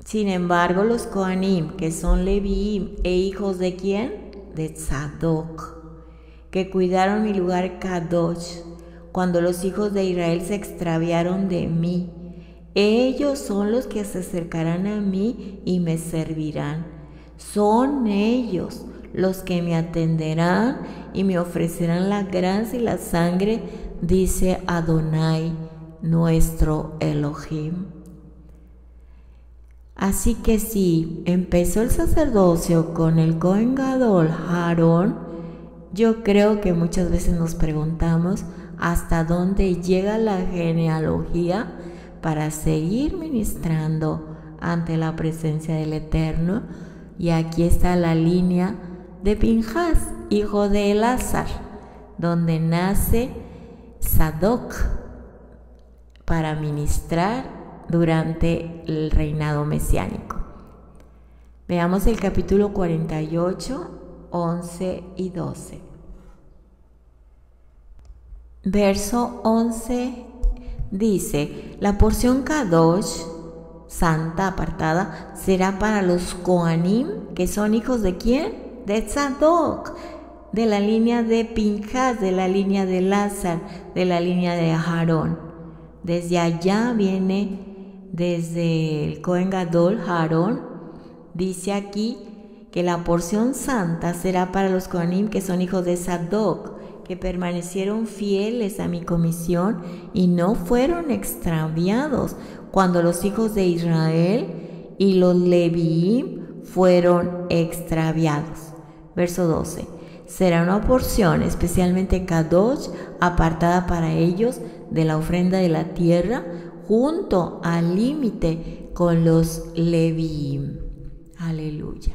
[SPEAKER 1] sin embargo, los Kohanim, que son Leviim, e hijos de ¿quién? De Sadoc, que cuidaron mi lugar Kadosh, cuando los hijos de Israel se extraviaron de mí. Ellos son los que se acercarán a mí y me servirán. Son ellos los que me atenderán y me ofrecerán la gracia y la sangre, dice Adonai, nuestro Elohim. Así que si empezó el sacerdocio con el Kohen Gadol Aarón, yo creo que muchas veces nos preguntamos hasta dónde llega la genealogía para seguir ministrando ante la presencia del Eterno. Y aquí está la línea de Pinjas, hijo de Elazar, donde nace Sadoc para ministrar durante el reinado mesiánico. Veamos el capítulo 48, 11 y 12. Verso 11 dice, la porción Kadosh, santa, apartada, será para los Kohanim, que son hijos de ¿quién? De Sadoc, de la línea de Pinjas, de la línea de Elazar, de la línea de Aarón. Desde allá viene, desde el Kohen Gadol Aarón, dice aquí que la porción santa será para los Kohanim, que son hijos de Sadoc, que permanecieron fieles a mi comisión y no fueron extraviados cuando los hijos de Israel y los Leviim fueron extraviados. Verso 12. Será una porción especialmente Kadosh, apartada para ellos de la ofrenda de la tierra, junto al límite con los Leviim. Aleluya.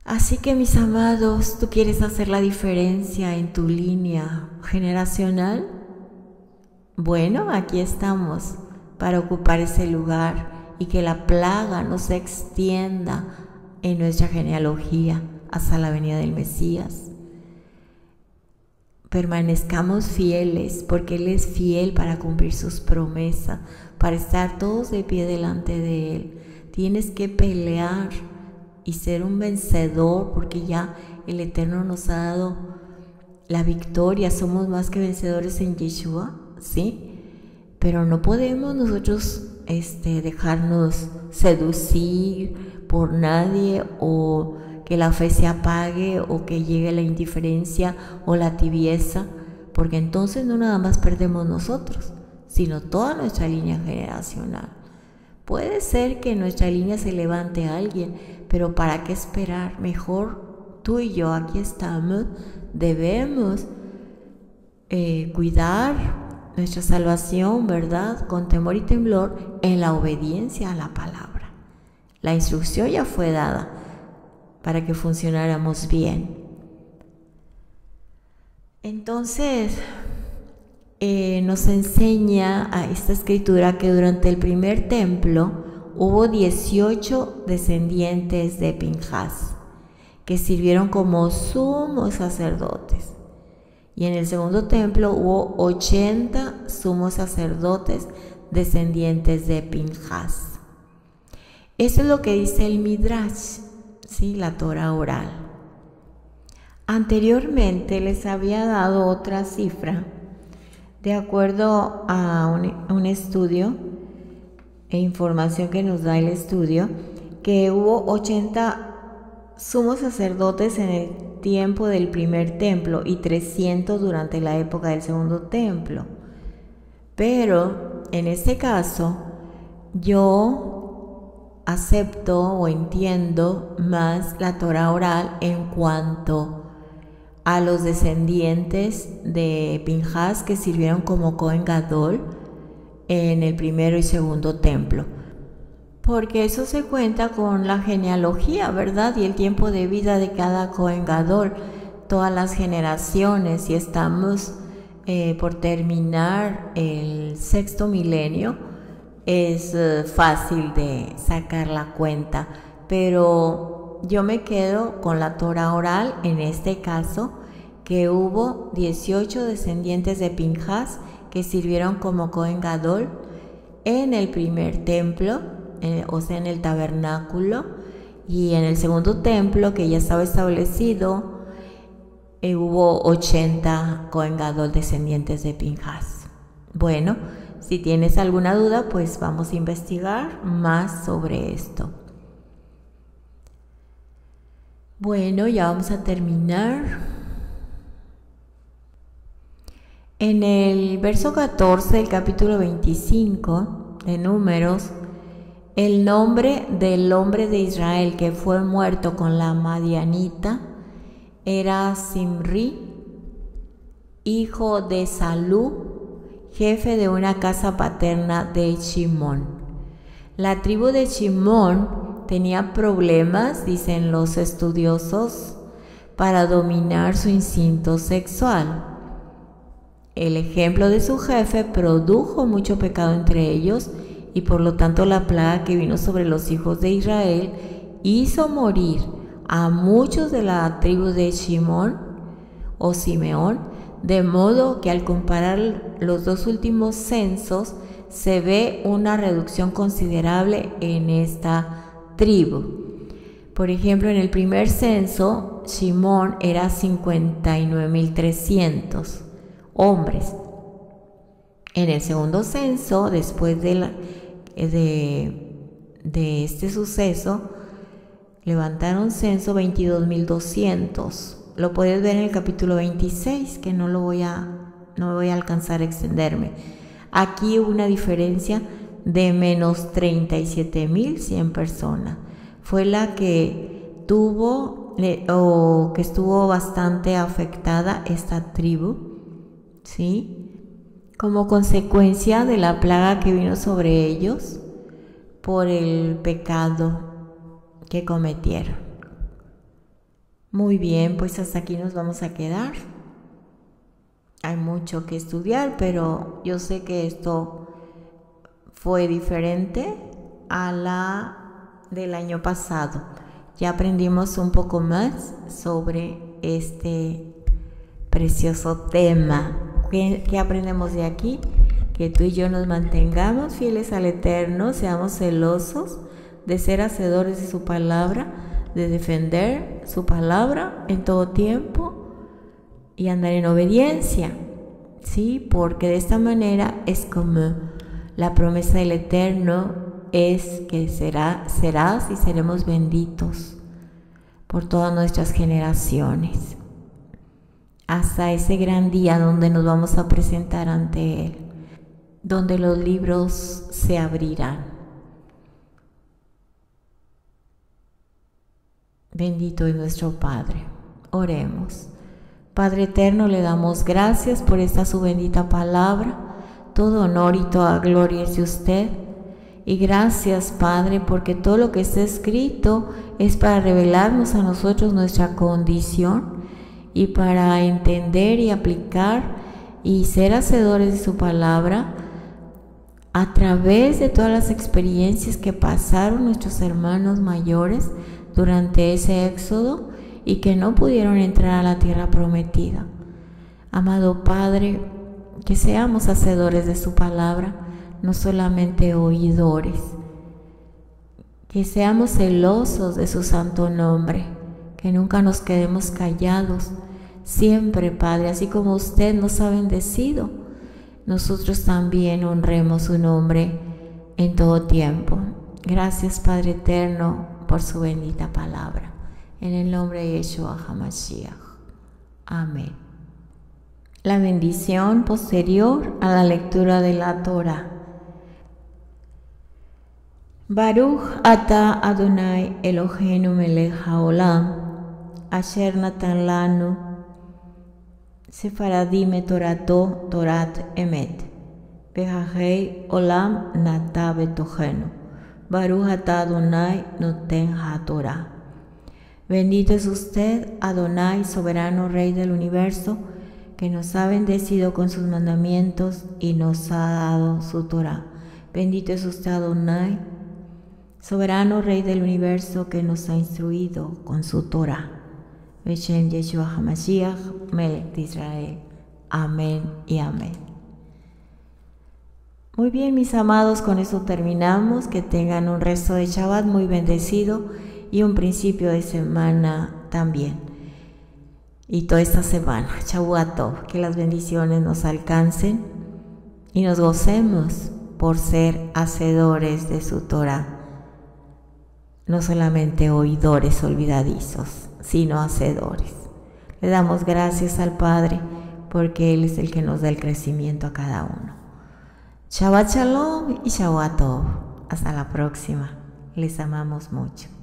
[SPEAKER 1] Así que, mis amados, ¿tú quieres hacer la diferencia en tu línea generacional? Bueno, aquí estamos para ocupar ese lugar y que la plaga no se extienda en nuestra genealogía hasta la venida del Mesías. Permanezcamos fieles, porque Él es fiel para cumplir sus promesas, para estar todos de pie delante de Él. Tienes que pelear y ser un vencedor, porque ya el Eterno nos ha dado la victoria. Somos más que vencedores en Yeshua, ¿sí? Pero no podemos nosotros dejarnos seducir por nadie, o que la fe se apague, o que llegue la indiferencia o la tibieza, porque entonces no nada más perdemos nosotros, sino toda nuestra línea generacional. Puede ser que en nuestra línea se levante alguien, pero ¿para qué esperar? Mejor tú y yo aquí estamos. Debemos cuidar nuestra salvación, ¿verdad? Con temor y temblor, en la obediencia a la palabra. La instrucción ya fue dada para que funcionáramos bien. Entonces, nos enseña a esta escritura que durante el primer templo hubo 18 descendientes de Pinjas que sirvieron como sumos sacerdotes. Y en el segundo templo hubo 80 sumos sacerdotes descendientes de Pinhas. Eso es lo que dice el Midrash, ¿sí? La Torah oral. Anteriormente les había dado otra cifra, de acuerdo a un estudio e información que nos da el estudio, que hubo 80 sumos sacerdotes en el tiempo del primer templo y 300 durante la época del segundo templo. Pero en este caso yo acepto o entiendo más la Torah oral en cuanto a los descendientes de Pinhas que sirvieron como Cohen Gadol en el primero y segundo templo, porque eso se cuenta con la genealogía, ¿verdad? Y el tiempo de vida de cada Cohen Gadol, todas las generaciones, y estamos por terminar el sexto milenio. Es fácil de sacar la cuenta, pero yo me quedo con la Torah oral en este caso, que hubo 18 descendientes de Pinhas que sirvieron como Cohen Gadol en el primer templo, o sea, en el tabernáculo, y en el segundo templo, que ya estaba establecido, hubo 80 Cohen Gadol descendientes de Pinhas. Bueno, si tienes alguna duda, pues vamos a investigar más sobre esto. Bueno, ya vamos a terminar. En el verso 14 del capítulo 25 de Números, el nombre del hombre de Israel que fue muerto con la madianita era Simri, hijo de Salú, jefe de una casa paterna de Shimón. La tribu de Shimón tenía problemas, dicen los estudiosos, para dominar su instinto sexual. El ejemplo de su jefe produjo mucho pecado entre ellos, y por lo tanto la plaga que vino sobre los hijos de Israel hizo morir a muchos de la tribu de Shimón o Simeón, de modo que al comparar los dos últimos censos se ve una reducción considerable en esta tribu. Por ejemplo, en el primer censo, Shimón era 59.300 hombres. En el segundo censo, después de este suceso, levantaron censo 22.200. Lo puedes ver en el capítulo 26, que no me voy a alcanzar a extenderme. Aquí hubo una diferencia de menos 37.100 personas. Fue la que estuvo bastante afectada esta tribu, ¿sí? Como consecuencia de la plaga que vino sobre ellos por el pecado que cometieron. Muy bien, pues hasta aquí nos vamos a quedar. Hay mucho que estudiar, pero yo sé que esto fue diferente a la del año pasado. Ya aprendimos un poco más sobre este precioso tema. ¿Qué aprendemos de aquí? Que tú y yo nos mantengamos fieles al Eterno, seamos celosos de ser hacedores de su palabra, de defender su palabra en todo tiempo y andar en obediencia, ¿sí? Porque de esta manera es como la promesa del Eterno es que serás y seremos benditos por todas nuestras generaciones, hasta ese gran día donde nos vamos a presentar ante Él, donde los libros se abrirán. Bendito es nuestro Padre. Oremos. Padre eterno, le damos gracias por esta su bendita palabra. Todo honor y toda gloria es de usted. Y gracias, Padre, porque todo lo que está escrito es para revelarnos a nosotros nuestra condición y para entender y aplicar y ser hacedores de su palabra a través de todas las experiencias que pasaron nuestros hermanos mayores durante ese éxodo y que no pudieron entrar a la tierra prometida. Amado Padre, que seamos hacedores de su palabra, no solamente oidores. Que seamos celosos de su santo nombre, que nunca nos quedemos callados. Siempre, Padre, así como usted nos ha bendecido, nosotros también honremos su nombre en todo tiempo. Gracias, Padre eterno, por su bendita palabra. En el nombre de Yeshua HaMashiach. Amén. La bendición posterior a la lectura de la Torah. Baruch ata Adonai Eloheinu melech haolam, asher natan lanu sefaradim torato torat emet, behahei olam nata betohenu, Baruch ata Adonai noten haTorah. Bendito es usted, Adonai, soberano Rey del universo, que nos ha bendecido con sus mandamientos y nos ha dado su Torah. Bendito es usted, Adonai, soberano Rey del universo, que nos ha instruido con su Torah. Beshem Yeshua HaMashiach, Melech de Israel. Amén y amén. Muy bien, mis amados, con eso terminamos. Que tengan un resto de Shabbat muy bendecido y un principio de semana también. Y toda esta semana, Shavua Tov, que las bendiciones nos alcancen y nos gocemos por ser hacedores de su Torah. No solamente oidores olvidadizos, sino hacedores. Le damos gracias al Padre porque Él es el que nos da el crecimiento a cada uno. Shabbat Shalom y Shavua Tov. Hasta la próxima. Les amamos mucho.